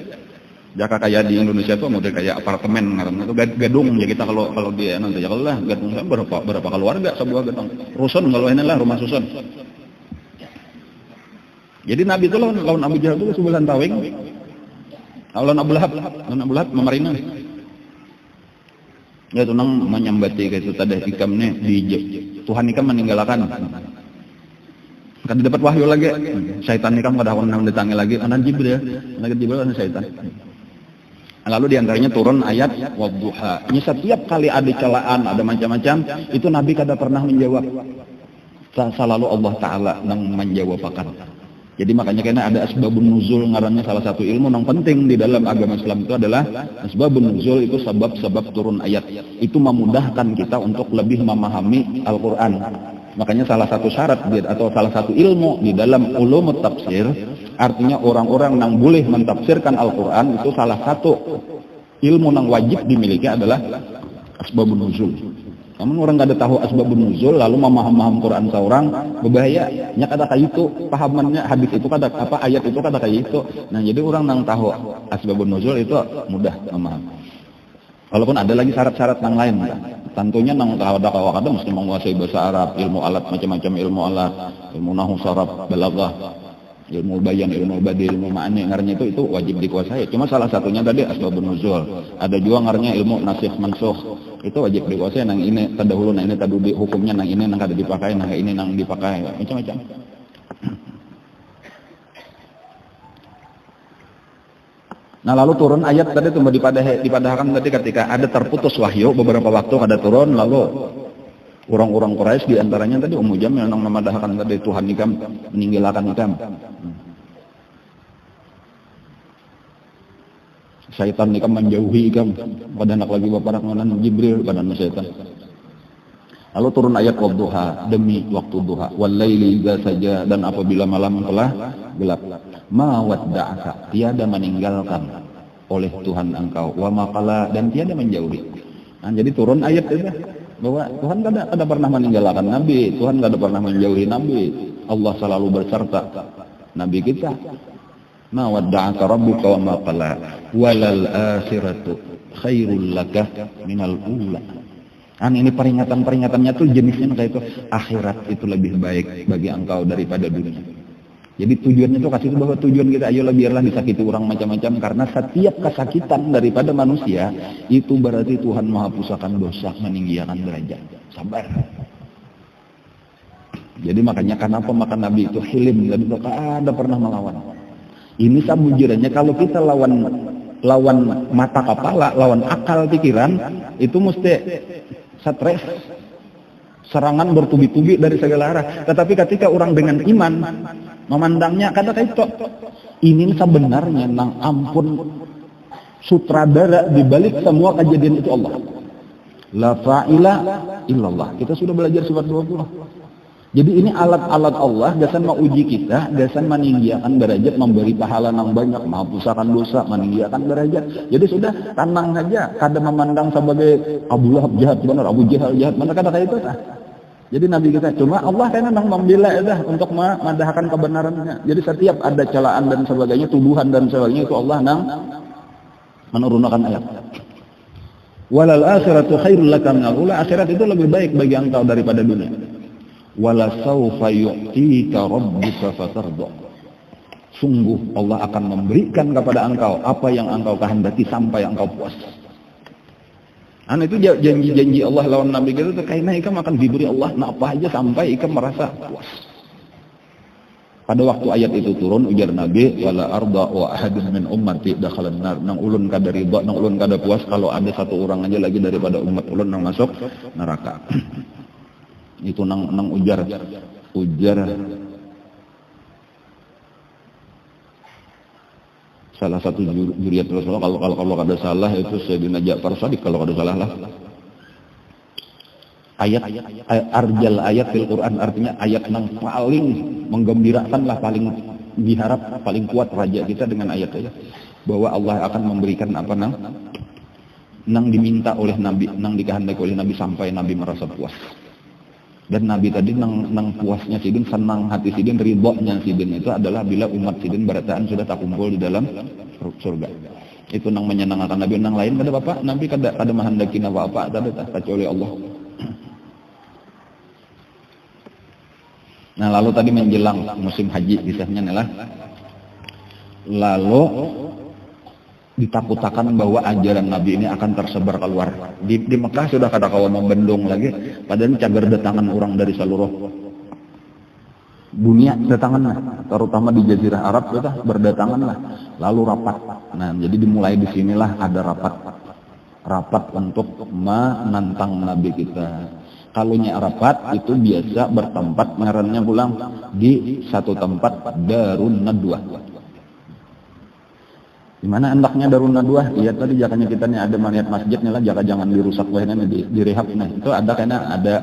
Jaka kayak di Indonesia tuh model kayak apartemen ngaranna tuh gedung ya kita kalau di anu ya kalau lah gedung berapa keluarga sebuah gedung. Rusun kalau ini lah rumah susun. Jadi Nabi itu lawan Abu Jahal itu sebulan tawing. Lawan Abu Lahab memerintah. Ya itu nang menyambati kayak itu tadi ikamnya di Tuhan ikam meninggalkan. Kan dapat wahyu lagi. Syaitan ikam kada nang ditangi lagi anak Jibril anak syaitan. Lalu diantaranya turun ayat Wadduha. Ini setiap kali ada celaan, ada macam-macam, itu Nabi kada pernah menjawab. Selalu Allah Ta'ala yang menjawabkan. Jadi makanya kena ada asbabun nuzul ngarannya salah satu ilmu yang penting di dalam agama Islam itu adalah asbabun nuzul itu sebab-sebab turun ayat. Itu memudahkan kita untuk lebih memahami Al-Quran. Makanya salah satu syarat atau salah satu ilmu di dalam ulumut tafsir, artinya orang-orang yang boleh mentafsirkan Al-Quran itu salah satu ilmu yang wajib dimiliki adalah asbabun nuzul. Namun orang kada tahu asbabun nuzul lalu memaham Quran seorang berbahaya. Nya kada kayak itu pahamannya hadis itu kada apa ayat itu kada kayak itu. Nah jadi orang yang tahu asbabun nuzul itu mudah memaham. Walaupun ada lagi syarat-syarat yang lain. Tentunya nang kada mesti menguasai bahasa Arab, ilmu alat macam-macam ilmu alat, ilmu nahwu saraf, balaghah, ilmu bayan, ilmu badi, ilmu ma'ani ngarnya itu wajib dikuasai. Cuma salah satunya tadi asbabun nuzul. Ada juga ngarnya ilmu nasikh mansukh. Itu wajib dikuasai nang ini terdahulu nang ini terdahulu hukumnya nang ini nang kada dipakai, nang ini nang dipakai, macam-macam. Nah lalu turun ayat tadi itu dipadahkan tadi ketika ada terputus wahyu beberapa waktu ada turun lalu orang-orang Quraisy diantaranya tadi Ummu Jamil yang memadahkan tadi Tuhan ikam meninggalkan ikam. Syaitan ikam menjauhi ikam pada anak lagi bapak ngaran Jibril pada syaitan. Lalu turun ayat Wadduha demi waktu duha wal laili idza saja dan apabila malam telah gelap. Ma wadda'aka tiada meninggalkan oleh Tuhan engkau wa maqala dan tiada menjauhi. Nah, jadi turun ayat itu bahwa Tuhan kada pernah meninggalkan Nabi, Tuhan kada pernah menjauhi Nabi. Allah selalu berserta Nabi kita. Ma wadda'aka rabbuka wa ma qala walal akhiratu khairul laka minal ula. Ini peringatan-peringatannya tuh jenisnya kayak itu. Akhirat itu lebih baik bagi engkau daripada dunia. Jadi tujuannya tuh kasih itu bahwa tujuan kita ayolah biarlah disakiti orang macam-macam, karena setiap kesakitan daripada manusia itu berarti Tuhan Maha Pusakan dosa, meninggikan derajat. Sabar. Jadi makanya kenapa maka Nabi itu hilim dan itu ada pernah melawan. Ini sabujurnya kalau kita lawan mata kepala, lawan akal pikiran itu mesti stres, serangan bertubi-tubi dari segala arah. Tetapi ketika orang dengan iman memandangnya kata itu, ini sebenarnya nang ampun sutradara dibalik semua kejadian itu Allah. La fa'ila illallah. Kita sudah belajar surat 20. Jadi ini alat-alat Allah gasan mau uji kita, gasan meninggikan derajat, memberi pahala yang banyak, menghapuskan dosa, meninggikan derajat. Jadi sudah tenang saja, kada memandang sebagai Abu Lahab jahat benar, Abu Jahal jahat benar, kata itu tah. Jadi Nabi kita cuma Allah kan nang membela dah untuk memadahkan kebenarannya. Jadi setiap ada celaan dan sebagainya, tuduhan dan sebagainya itu Allah nang menurunkan ayat. Walal akhiratu khairul laka minal ula. Akhirat itu lebih baik bagi engkau daripada dunia. Wala saufa yu'tika rabbuka fatarda. Sungguh Allah akan memberikan kepada engkau apa yang engkau kehendaki sampai engkau puas. Itu janji-janji Allah lawan Nabi kita tuh kayaknya ikam akan diberi Allah apa aja sampai ikam merasa puas. Pada waktu ayat itu turun ujar Nabi, wala arda wa ahadun min ummati dakhalan nar. Nang ulun kada ridha, nang ulun kada puas kalau ada satu orang aja lagi daripada umat ulun nang masuk neraka. Itu nang ujar salah satu juriyat Rasulullah, kalau kada salah itu Sayyidina Ja'far Shadiq, kalau kada salah lah. Ayat arjal ayat fil Quran, artinya ayat yang paling menggembirakan lah, paling diharap, paling kuat raja kita dengan ayat aja bahwa Allah akan memberikan apa nang diminta oleh Nabi, nang dikehendaki oleh Nabi sampai Nabi merasa puas. Dan Nabi tadi nang puasnya sidin, senang hati sidin, ridhonya sidin itu adalah bila umat sidin berataan sudah tak kumpul di dalam surga. Itu nang menyenangkan Nabi. Nang lain kada bapak Nabi kada menghendaki apa-apa tak kecuali Allah. Nah lalu tadi menjelang musim haji kisahnya adalah lalu ditakutakan bahwa ajaran Nabi ini akan tersebar keluar. Di Mekah sudah kada kawa membendung lagi, padahal cagar datangan orang dari seluruh dunia datangan, terutama di Jazirah Arab sudah berdatangan lah. Lalu rapat. Nah, jadi dimulai di sinilah ada rapat untuk menantang Nabi kita. Kalunya rapat itu biasa bertempat ngarannya pulang di satu tempat Darun Nadwah. Di mana endaknya Darun Nadwah? Iya tadi jakanya kita nih ada maniat masjidnya lah, jaka jangan dirusak wahnya direhab. Nah itu ada karena ada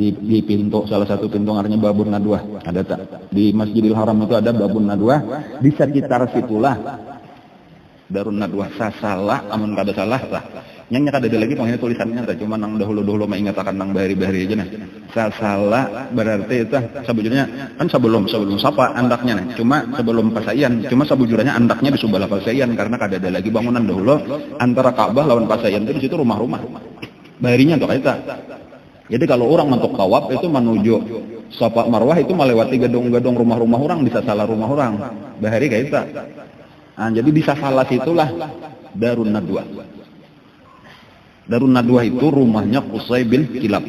di pintu, salah satu pintu ngarannya Babun Nadwah. Ada tak? Di Masjidil Haram itu ada Babun Nadwah. Di sekitar situlah Darun Nadwah. Salah, amun kada salah lah. Yang kada ada lagi pengen tulisannya, cuma nang dahulu mengingatakan nang bahari-bahari aja nah. Salah berarti itu sebujurnya kan sebelum sapa andaknya nah. Cuma sebelum Pasayan, cuma sebujurnya andaknya di sebelah Pasayan karena kada ada lagi bangunan dahulu antara Ka'bah lawan Pasayan itu di situ rumah-rumah. Baharinya tuh kaita. Jadi kalau orang untuk tawaf itu menuju Safa Marwah itu melewati gedung-gedung rumah-rumah orang, bisa salah rumah orang. Bahari kaita. Nah, jadi bisa salah situlah Darun Nadwah. Darun Nadwah itu rumahnya Qusay bin Kilab,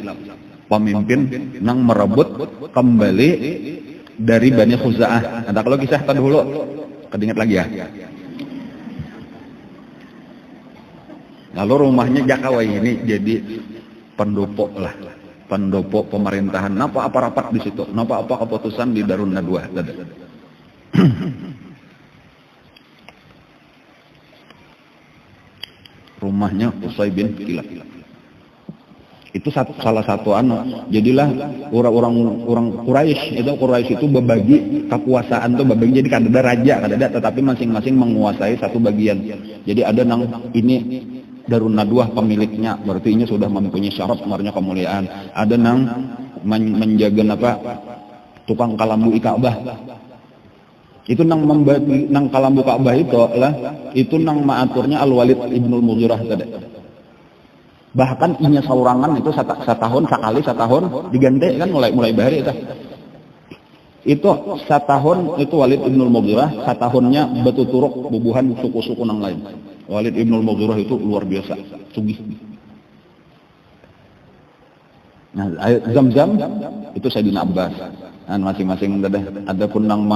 pemimpin nang merebut kembali dari Bani Khuza'ah. Ada kalau kisah tadi dulu, kedingat lagi ya. Lalu rumahnya Jakawai ini jadi pendopo lah, pendopo pemerintahan. Napa apa rapat di situ? Napa apa keputusan di Darun Nadwah? Rumahnya Qusay bin Kilab. Itu salah satu jadilah orang Quraisy itu berbagi kekuasaan tuh berbagi, jadi kada ada raja, kada ada, tetapi masing-masing menguasai satu bagian. Jadi ada nang ini Darun Nadwah pemiliknya, berarti ini sudah mempunyai syarat sebenarnya kemuliaan. Ada nang menjaga tukang kalambu Ka'bah. Itu nang kalambu Ka'bah itu nang maaturnya Al-Walid Ibnul Mughirah tadi. Bahkan inya saurangan itu setahun diganti kan mulai bahari itu. Itu setahun itu Walid Ibnul Mughirah, setahunnya betuturuk bubuhan suku-suku nang lain. Walid Ibnul Mughirah itu luar biasa, sugih. Nah, air Zam-Zam itu Sayyidina Abbas. Dan masing-masing ada pun nang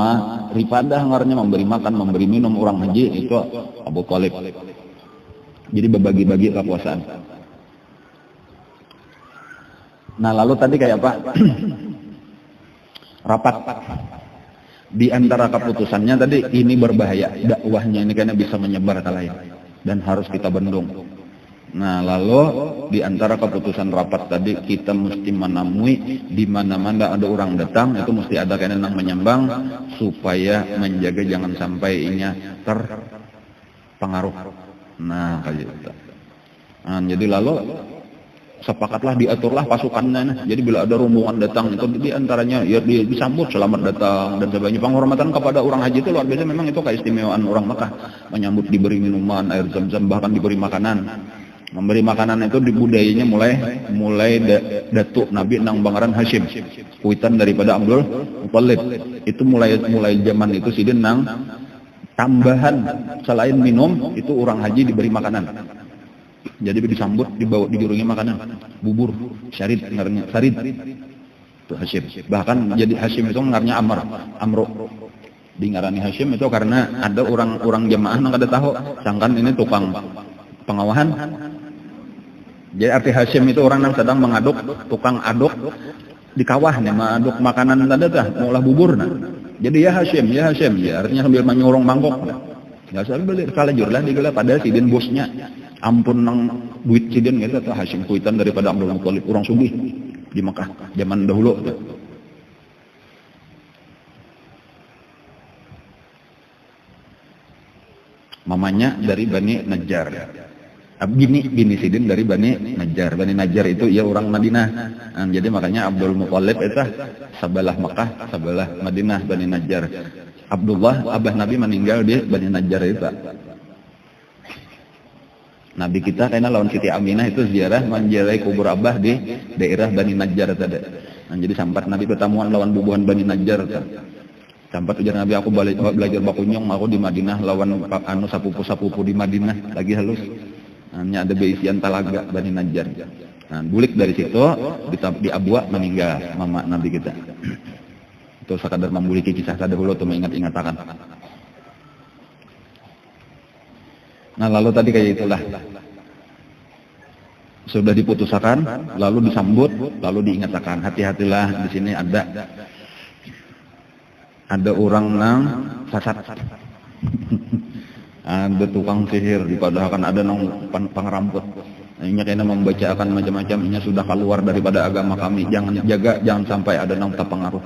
rifadah ngarnya memberi makan, memberi minum orang haji itu Abu Thalib. Jadi berbagi-bagi kekuasaan. Nah, lalu tadi kayak apa? Rapat. Di antara keputusannya tadi ini berbahaya. Dakwahnya ini kayaknya bisa menyebar ke lain dan harus kita bendung. Nah, lalu di antara keputusan rapat tadi kita mesti menemui di mana-mana ada orang datang itu mesti ada kayaknya yang menyambang supaya menjaga jangan sampai inya terpengaruh. Nah, kayak gitu. Nah, jadi lalu sepakatlah diaturlah pasukannya. Jadi bila ada rombongan datang itu di antaranya ya disambut selamat datang dan sebagainya. Penghormatan kepada orang haji itu luar biasa, memang itu keistimewaan orang Makkah. Menyambut, diberi minuman, air Zam-Zam, bahkan diberi makanan. Memberi makanan itu di budayanya mulai datuk Nabi nang Bangaran Hashim, kuitan daripada Abdul Muthalib. Itu mulai zaman itu sidin nang tambahan selain minum itu orang haji diberi makanan. Jadi disambut, dibawa digurungi makanan, bubur, syarid, ngarnya sarid. Itu Hashim. Bahkan jadi Hashim itu ngarnya Amro. Di ngarani Hashim itu karena ada orang jamaah nang kada tahu, sangkan ini tukang pengawahan. Jadi arti Hashim itu orang yang sedang mengaduk, tukang aduk di kawah nih, mengaduk makanan tadi dah, maulah bubur nah. Jadi ya Hashim, ya artinya sambil menyurung mangkok. Enggak usah beli, kalajur lah digela pada sidin bosnya. Ampun nang duit sidin gitu tuh Hashim kuitan daripada Abdul Muthalib, orang sugih di Mekah zaman dahulu. Mamanya dari Bani Najjar. Bini Sidin dari Bani Najjar. Bani Najjar itu ya orang Madinah. Nah, jadi makanya Abdul Muthalib itu sebelah Mekah, sebelah Madinah, Bani Najjar. Abdullah, abah Nabi meninggal di Bani Najjar itu. Nabi kita karena lawan Siti Aminah itu ziarah menziarahi kubur abah di daerah Bani Najjar tadi. Nah, jadi sampai Nabi pertemuan lawan bubuhan Bani Najjar. Sampai ujar Nabi, aku belajar bakunyong, aku di Madinah lawan sapupu-sapupu di Madinah lagi halus. Hanya ada beisian talaga Bani Najjar. Nah, bulik dari situ di Abwa meninggal mama Nabi kita. Itu sekadar membuliki kisah dahulu tuh mengingat-ingatakan. Nah, lalu tadi kayak itulah. Sudah diputuskan, lalu disambut, lalu diingatkan. Hati-hatilah di sini ada orang nang sasat. Ada tukang sihir, dipadahkan ada nang pangeramput. Ini kayaknya membacakan macam-macam, ini sudah keluar daripada agama kami. Jangan sampai ada nang terpengaruh.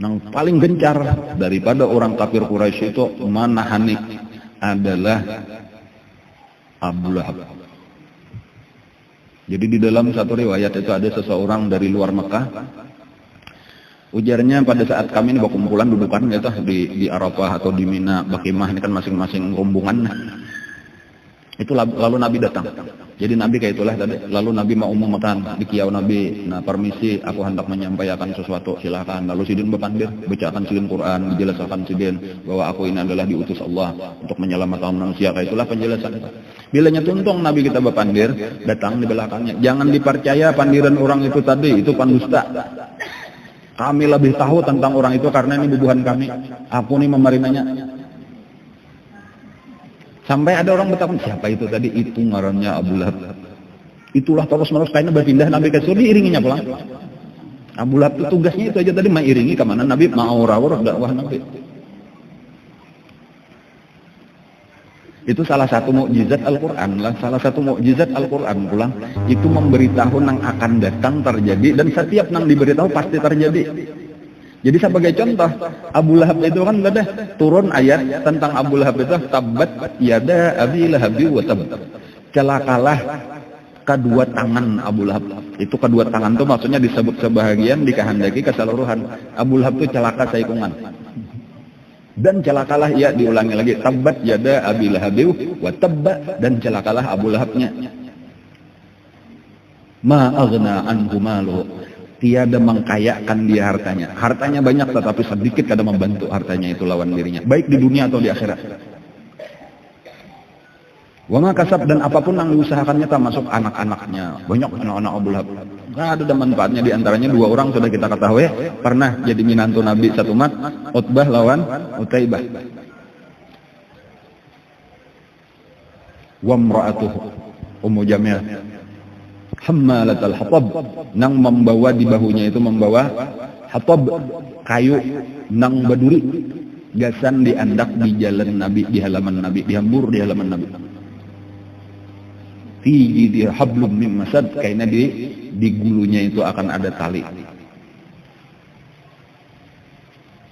Nang paling gencar daripada orang kafir Quraisy itu manahani adalah Abu Lahab. Jadi di dalam satu riwayat itu ada seseorang dari luar Mekah. Ujarnya pada saat kami ini berkumpulan dudukan gitu di Arafah atau di Mina, Bakimah ini kan masing-masing rombongan. Itu lalu Nabi datang. Jadi Nabi kayak itulah tadi. Lalu Nabi mau umumkan di kiau Nabi. Nah, permisi, aku hendak menyampaikan sesuatu, silakan. Lalu sidin berpandir, bacakan sidin Quran, dijelaskan sidin bahwa aku ini adalah diutus Allah untuk menyelamatkan manusia. Kayak itulah penjelasan. Bilanya tuntung Nabi kita berpandir, datang di belakangnya. Jangan dipercaya pandiran orang itu tadi, itu pendusta. Kami lebih tahu tentang orang itu karena ini bubuhan kami. Aku ini memarinanya. Sampai ada orang bertanya, siapa itu tadi? Itu ngarannya Abu Lahab. Itulah terus-menerus kayaknya berpindah Nabi ke sini diiringinya pulang. Abu Lahab itu tugasnya itu aja tadi mengiringi kemana Nabi mau rawur dakwah Nabi. Itu salah satu mukjizat Al-Quran lah. Salah satu mukjizat Al-Quran pulang itu memberitahu nang akan datang terjadi dan setiap nang diberitahu pasti terjadi. Jadi sebagai contoh, Abu Lahab itu kan ada turun ayat tentang Abu Lahab itu, tabbat yada abi lahabi wa tab. Celakalah kedua tangan Abu Lahab. Itu kedua tangan tuh maksudnya disebut sebahagian dikehendaki keseluruhan. Abu Lahab tuh celaka saikungan. Dan celakalah ia, diulangi lagi, tabbat yada Abi Lahab wa tabba, dan celakalah Abu Lahabnya. Ma aghna anhu maluhu, tiada mengkayakan dia hartanya. Hartanya banyak tetapi sedikit kada membantu hartanya itu lawan dirinya, baik di dunia atau di akhirat. Wa ma kasab, dan apapun yang diusahakannya termasuk anak-anaknya. Banyak anak-anak Abu Lahab. Enggak ada manfaatnya, di antaranya dua orang sudah kita ketahui pernah jadi minantu Nabi satu mat, Utbah lawan Utaibah. Wa imra'atuhu Ummu Jamil hammalatal hatab, nang membawa di bahunya itu membawa hatab, kayu nang baduri, gasan diandak di jalan Nabi, di halaman Nabi, dihambur di halaman Nabi. Fi jidi hablum min masad, karena di gulunya itu akan ada tali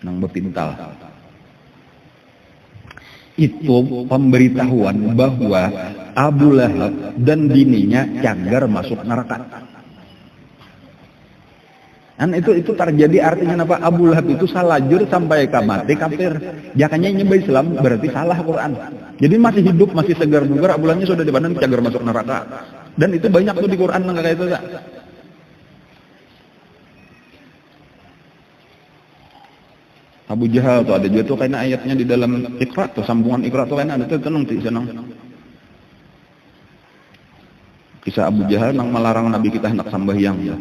nang berpintal. Itu pemberitahuan bahwa Abu Lahab dan bininya cagar masuk neraka. Dan itu terjadi, artinya apa? Abu Lahab itu salajur sampai mati kafir. Jakanya nyembah Islam berarti salah Quran. Jadi masih hidup, masih segar bugar, Abu Lahabnya sudah dipandang cagar masuk neraka. Dan itu banyak tuh di Quran kayak itu. Abu Jahal tuh ada juga tuh karena ayatnya di dalam Iqra tuh, sambungan Iqra tuh karena ada tuh tenang kisah Abu Jahal yang melarang Nabi kita hendak sembahyang ya.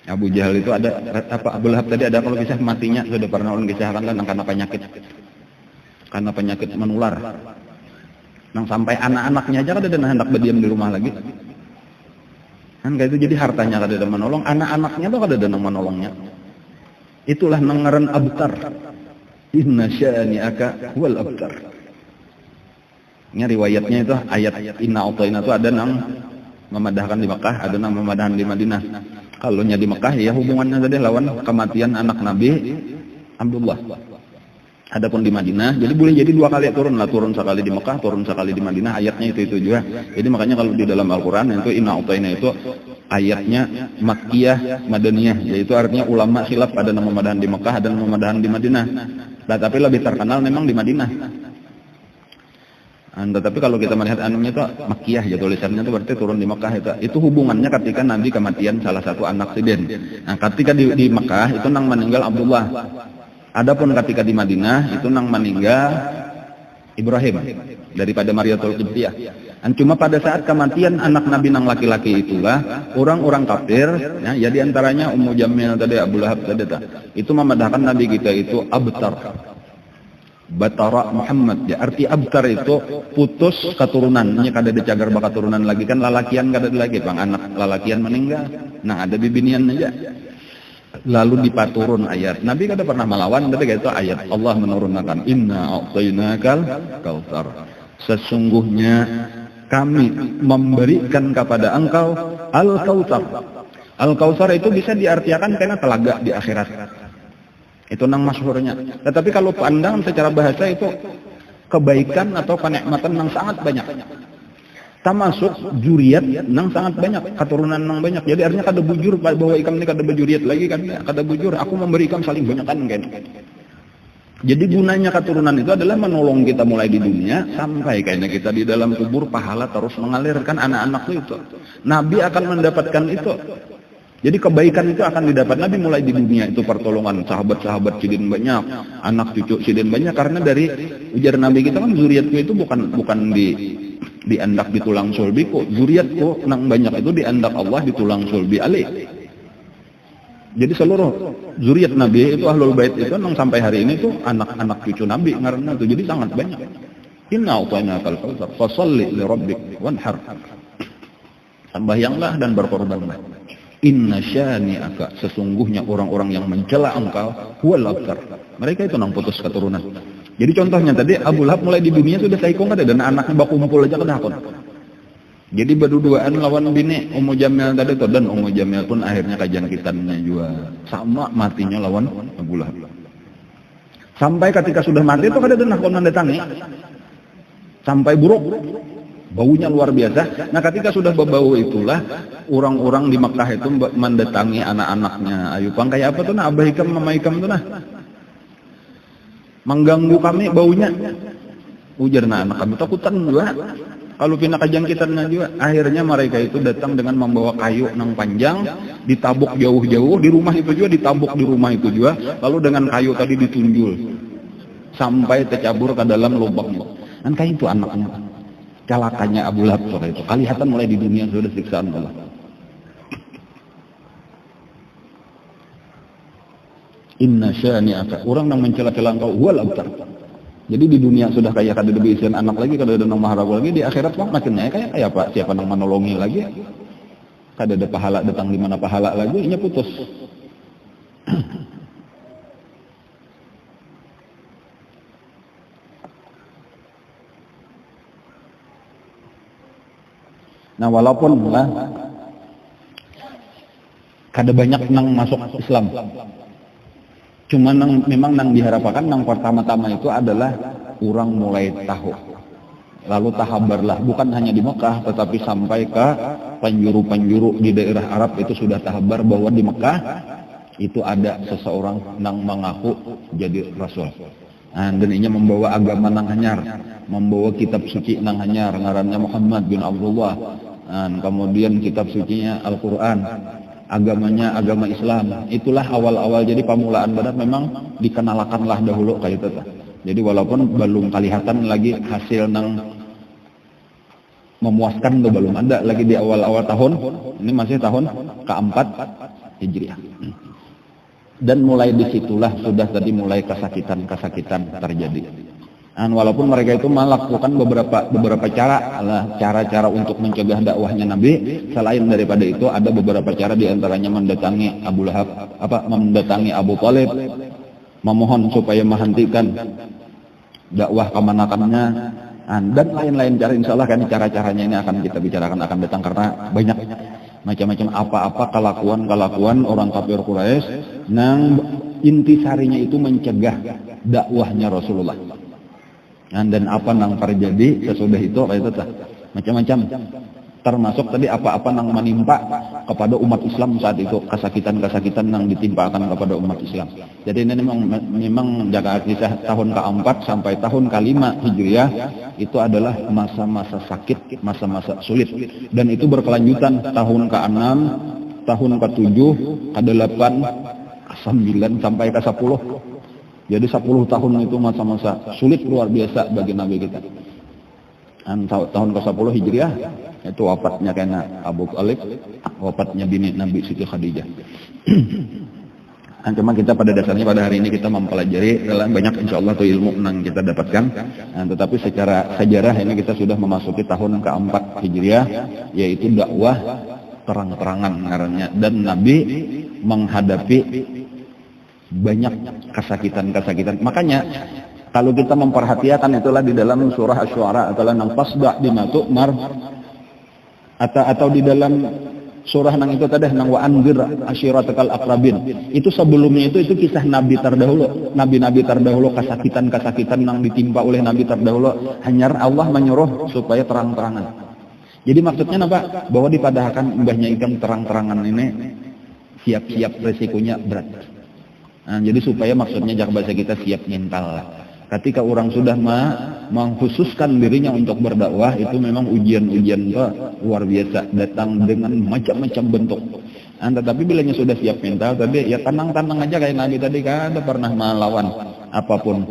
Abu Jahal itu ada apa, Abu Lahab tadi ada kalau kisah matinya sudah pernah orang kisahkan karena penyakit menular. Nang sampai anak-anaknya aja kada ada hendak berdiam di rumah lagi. Kan kayak itu, jadi hartanya kada ada menolong, anak-anaknya tuh kada ada nang menolongnya. Itulah nang ngaran abtar. Inna syani'aka wal abtar. Ini riwayatnya itu ayat inna a'tayna itu ada nang memadahkan di Mekah, ada nang memadahkan di Madinah. Kalau nya di Mekah ya hubungannya tadi lawan kematian anak Nabi Abdullah. Adapun di Madinah, jadi boleh jadi dua kali turun lah, turun sekali di Mekah, turun sekali di Madinah, ayatnya itu juga. Jadi makanya kalau di dalam Al-Quran itu inna a'tayna itu ayatnya Makkiyah, Madaniyah, yaitu artinya ulama khilaf, ada nama memadahan di Mekah, ada nama memadahan di Madinah. Nah, tapi lebih terkenal memang di Madinah. Tetapi kalau kita melihat anunya itu Makkiyah, ya tulisannya itu berarti turun di Mekah. Itu hubungannya ketika Nabi kematian salah satu anak siden. Nah, ketika di Mekah itu nang meninggal Abdullah. Adapun ketika di Madinah itu nang meninggal Ibrahim daripada Mariyatul Qibtiyah. Cuma pada saat kematian anak Nabi nang laki-laki itulah orang-orang kafir ya di antaranya Ummu Jamil tadi, Abu Lahab tadi itu memadahkan Nabi kita itu abtar. Batara Muhammad, ya arti abtar itu putus keturunan, ini kada ada cagar baka turunan lagi, kan lalakian kada ada lagi, bang anak lalakian meninggal. Nah, ada bibinian aja. Lalu dipaturun ayat. Nabi kada pernah melawan, tapi itu ayat Allah menurunkan inna a'tainakal kautsar. Sesungguhnya kami memberikan kepada engkau al-kautsar. Al-kautsar itu bisa diartikan karena telaga di akhirat. Itu nang masyhurnya. Tetapi kalau pandang secara bahasa itu kebaikan atau kenikmatan yang sangat banyak. Termasuk juriat nang sangat banyak, keturunan nang banyak. Jadi artinya kada bujur bahwa ikam ini kada berjuriat lagi kan, kada bujur. Aku memberi ikam saling banyak kan. Jadi gunanya keturunan itu adalah menolong kita mulai di dunia sampai kayaknya kita di dalam kubur, pahala terus mengalirkan anak-anak itu. Nabi akan mendapatkan itu. Jadi kebaikan itu akan didapat Nabi mulai di dunia, itu pertolongan sahabat-sahabat sidin banyak, anak cucu sidin banyak, karena dari ujar Nabi kita kan zuriatku itu bukan diandak di tulang sulbi kok, zuriatku nang banyak itu diandak Allah di tulang sulbi Ali. Jadi seluruh zuriat Nabi itu ahlul bait itu nang sampai hari ini tuh anak-anak cucu Nabi karena itu, jadi sangat banyak. Inna a'tainakal kautsar fasholli li rabbik wanhar. Sembahyanglah dan berkorbanlah. Inna syani'aka, sesungguhnya orang-orang yang mencela engkau huwal abtar. Mereka itu nang putus keturunan. Jadi contohnya tadi Abu Lahab mulai di dunia sudah saikong kada, dan anaknya baku kumpul aja kada hakon. Jadi berduaan lawan bini Ummu Jamil tadi tuh, dan Ummu Jamil pun akhirnya kejangkitannya juga sama matinya lawan Abu Lahab. Sampai ketika sudah mati itu kada denah kon mendatangi. Sampai buruk. Baunya luar biasa. Nah ketika sudah berbau itulah orang-orang di Mekah itu mendatangi anak-anaknya. Ayo pang kayak apa tuh nah, Abah Hikam, Mama Hikam tuh nah. Mengganggu kami baunya. Ujar nah anak kami takutan juga. Kalau pindah kejangkitannya juga. Akhirnya mereka itu datang dengan membawa kayu nang panjang, ditabuk jauh-jauh di rumah itu juga, ditabuk di rumah itu juga. Lalu dengan kayu tadi ditunjul sampai tercabur ke dalam lubangnya. Dan kayak itu anaknya. Celakanya Abu Lahab sore itu. Kelihatan mulai di dunia sudah siksaan Allah. Inna syani'aka. Orang yang mencela-cela engkau huwal abtar. Jadi di dunia sudah kayak kada ada isian anak lagi, kada ada nang maharagu lagi, di akhirat mah makin kayak apa? Siapa nang menolongi lagi? Kada ada pahala datang di mana pahala lagi, inya putus. Nah walaupun lah kada banyak nang masuk Islam, cuma memang nang diharapkan nang pertama-tama itu adalah orang mulai tahu, lalu tahabarlah, bukan hanya di Mekah tetapi sampai ke penjuru-penjuru di daerah Arab itu sudah tahabar bahwa di Mekah itu ada seseorang nang mengaku jadi Rasul. Dan ini membawa agama nang hanyar, membawa kitab suci nang hanyar, ngarannya Muhammad bin Abdullah. Dan kemudian kitab sucinya Al-Quran, agamanya agama Islam. Itulah awal-awal, jadi pamulaan badat memang dikenalkanlah dahulu kayak itu. Jadi walaupun belum kelihatan lagi hasil nang memuaskan tuh, belum ada lagi di awal-awal tahun, ini masih tahun keempat Hijriah. Dan mulai disitulah sudah tadi mulai kesakitan terjadi. Dan walaupun mereka itu melakukan beberapa cara untuk mencegah dakwahnya Nabi, selain daripada itu ada beberapa cara, diantaranya mendatangi Abu Lahab, mendatangi Abu Thalib, memohon supaya menghentikan dakwah kemanakannya, dan lain-lain cara. Insya Allah kan cara-caranya ini akan kita bicarakan, akan datang, karena banyak macam-macam apa-apa kelakuan orang kafir Quraisy nang intisarinya itu mencegah dakwahnya Rasulullah. Dan apa nang terjadi sesudah itu kayak itu macam-macam, termasuk tadi apa-apa nang menimpa kepada umat Islam saat itu, kesakitan nang ditimpakan kepada umat Islam. Jadi ini memang jaga kisah tahun ke-4 sampai tahun ke-5 Hijriah itu adalah masa-masa sakit, masa-masa sulit, dan itu berkelanjutan tahun ke-6, tahun ke-7, ke-8, ke-9 sampai ke-10. Jadi 10 tahun itu masa-masa sulit luar biasa bagi Nabi kita. Dan tahun ke-10 Hijriah itu wafatnya kena Abu Thalib, wafatnya bini Nabi Siti Khadijah. Dan cuma kita pada dasarnya pada hari ini kita mempelajari banyak insya Allah tuh ilmu yang kita dapatkan. Tetapi secara sejarah ini kita sudah memasuki tahun ke-4 Hijriah, yaitu dakwah terang-terangan ngarannya, dan Nabi menghadapi banyak kesakitan. Makanya kalau kita memperhatikan itulah di dalam surah Asy-Syu'ara adalah nang fasda bima tu'mar, atau di dalam surah nang itu tadi nang wa anzir asyiratakal aqrabin. Itu sebelumnya itu kisah nabi terdahulu, nabi-nabi terdahulu, kesakitan nang ditimpa oleh nabi terdahulu, hanya Allah menyuruh supaya terang-terangan. Jadi maksudnya apa? Bahwa dipadahkan mbahnya Ikam terang-terangan ini siap-siap resikonya berat. Jadi supaya maksudnya jak bahasa kita siap mental. Ketika orang sudah mengkhususkan dirinya untuk berdakwah, itu memang ujian-ujian luar biasa datang dengan macam-macam bentuk. Tetapi bilanya sudah siap mental, tadi ya tenang-tenang aja kayak Nabi tadi, kan ada pernah melawan apapun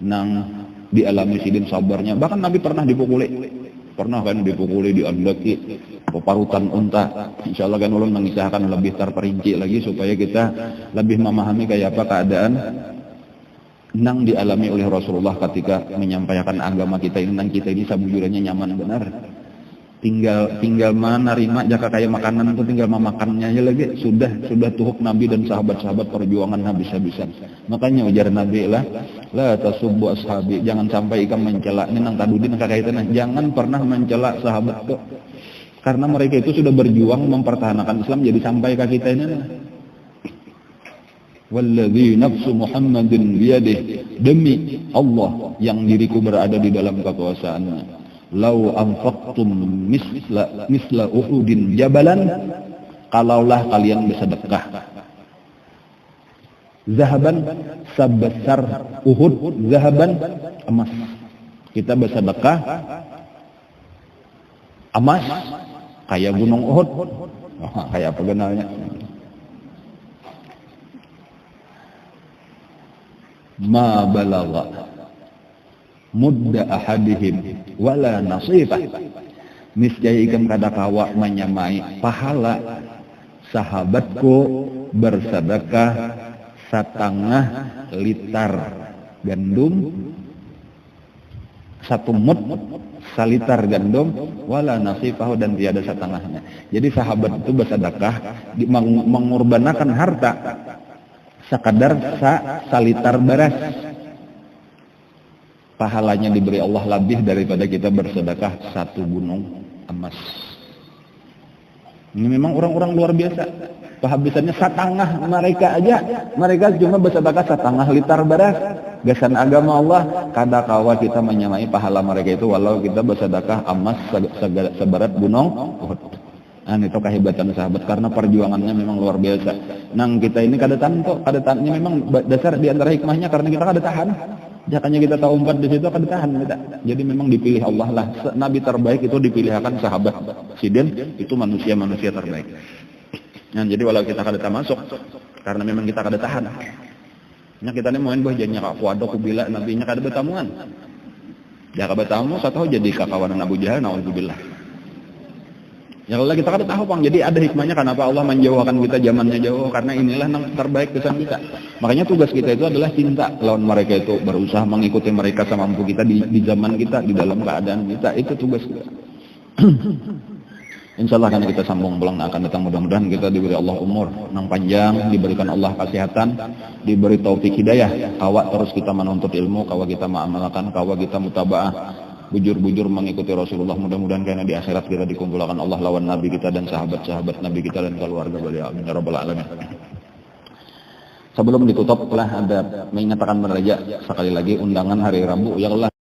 nang dialami sidin sabarnya. Bahkan Nabi pernah dipukuli. Pernah kan dipukuli, diandaki, peparutan unta. Insya Allah kan ulun mengisahkan lebih terperinci lagi supaya kita lebih memahami kayak apa keadaan nang dialami oleh Rasulullah ketika menyampaikan agama kita ini. Nang kita ini sabujurnya nyaman benar. Tinggal menerima jaka kayak makanan itu tinggal memakannya aja lagi sudah tuhuk Nabi dan sahabat-sahabat perjuangan habis-habisan. Makanya ujar Nabi lah, la tasubbu ashabi, jangan sampai ikam mencela. Ini nang tadudin kakaitan, jangan pernah mencela sahabat tuh. Karena mereka itu sudah berjuang mempertahankan Islam, jadi sampai ke kita ini. Walladzi nafsu Muhammadin biyadih, demi Allah yang diriku berada di dalam kekuasaannya, lau anfaqtum misla Uhudin jabalan, kalaulah kalian bersedekah zahaban sebesar Uhud, zahaban emas, kita bersedekah emas kayak gunung Uhud. Kayak apa kenalnya? Ma balagha mudda ahadihim wala nasifah, niscaya ikam kada kawa menyamai pahala sahabatku bersedekah setengah liter gandum, satu mud salitar gandum, wala nasifahu, dan tiada setengahnya. Jadi sahabat itu bersedekah mengurbanakan harta sekadar salitar beras, pahalanya diberi Allah lebih daripada kita bersedekah satu gunung emas. Ini memang orang-orang luar biasa. Kehabisannya setengah mereka cuma bersedekah setengah liter beras. Gasan agama Allah, kada kawa kita menyamai pahala mereka itu walau kita bersedekah emas seberat gunung Uhud. Nah, itu kehebatan sahabat karena perjuangannya memang luar biasa. Nang kita ini kada tahannya memang dasar di antara hikmahnya karena kita kada tahan. Jakanya kita tahu umpat di situ kada tahan kita. Jadi memang dipilih Allah lah. Nabi terbaik itu dipilihkan sahabat. Sidin itu manusia terbaik. Nah, jadi walau kita kada masuk karena memang kita kada tahan. Nya kita ni moen boh janya ka kuado kubila nabinya kada betamuan. Ya kada betamu satahu jadi kakawanan Abu Jahal naudzubillah. Ya Allah kita kada tahu Bang. Jadi ada hikmahnya kenapa Allah menjauhkan kita zamannya jauh, karena inilah yang terbaik kesan kita. Makanya tugas kita itu adalah cinta lawan mereka itu, berusaha mengikuti mereka semampu kita di zaman kita, di dalam keadaan kita, itu tugas kita. Insyaallah karena kita sambung bulan akan datang, mudah-mudahan kita diberi Allah umur nang panjang, diberikan Allah kesehatan, diberi taufik hidayah, kawa terus kita menuntut ilmu, kawa kita mengamalkan, kawa kita mutabaah, bujur-bujur mengikuti Rasulullah. Mudah-mudahan karena di akhirat kita dikumpulkan Allah lawan Nabi kita dan sahabat-sahabat Nabi kita dan keluarga beliau. Amin ya rabbal alamin. Sebelum ditutup lah ada mengatakan beraja sekali lagi undangan hari Rabu ya Allah.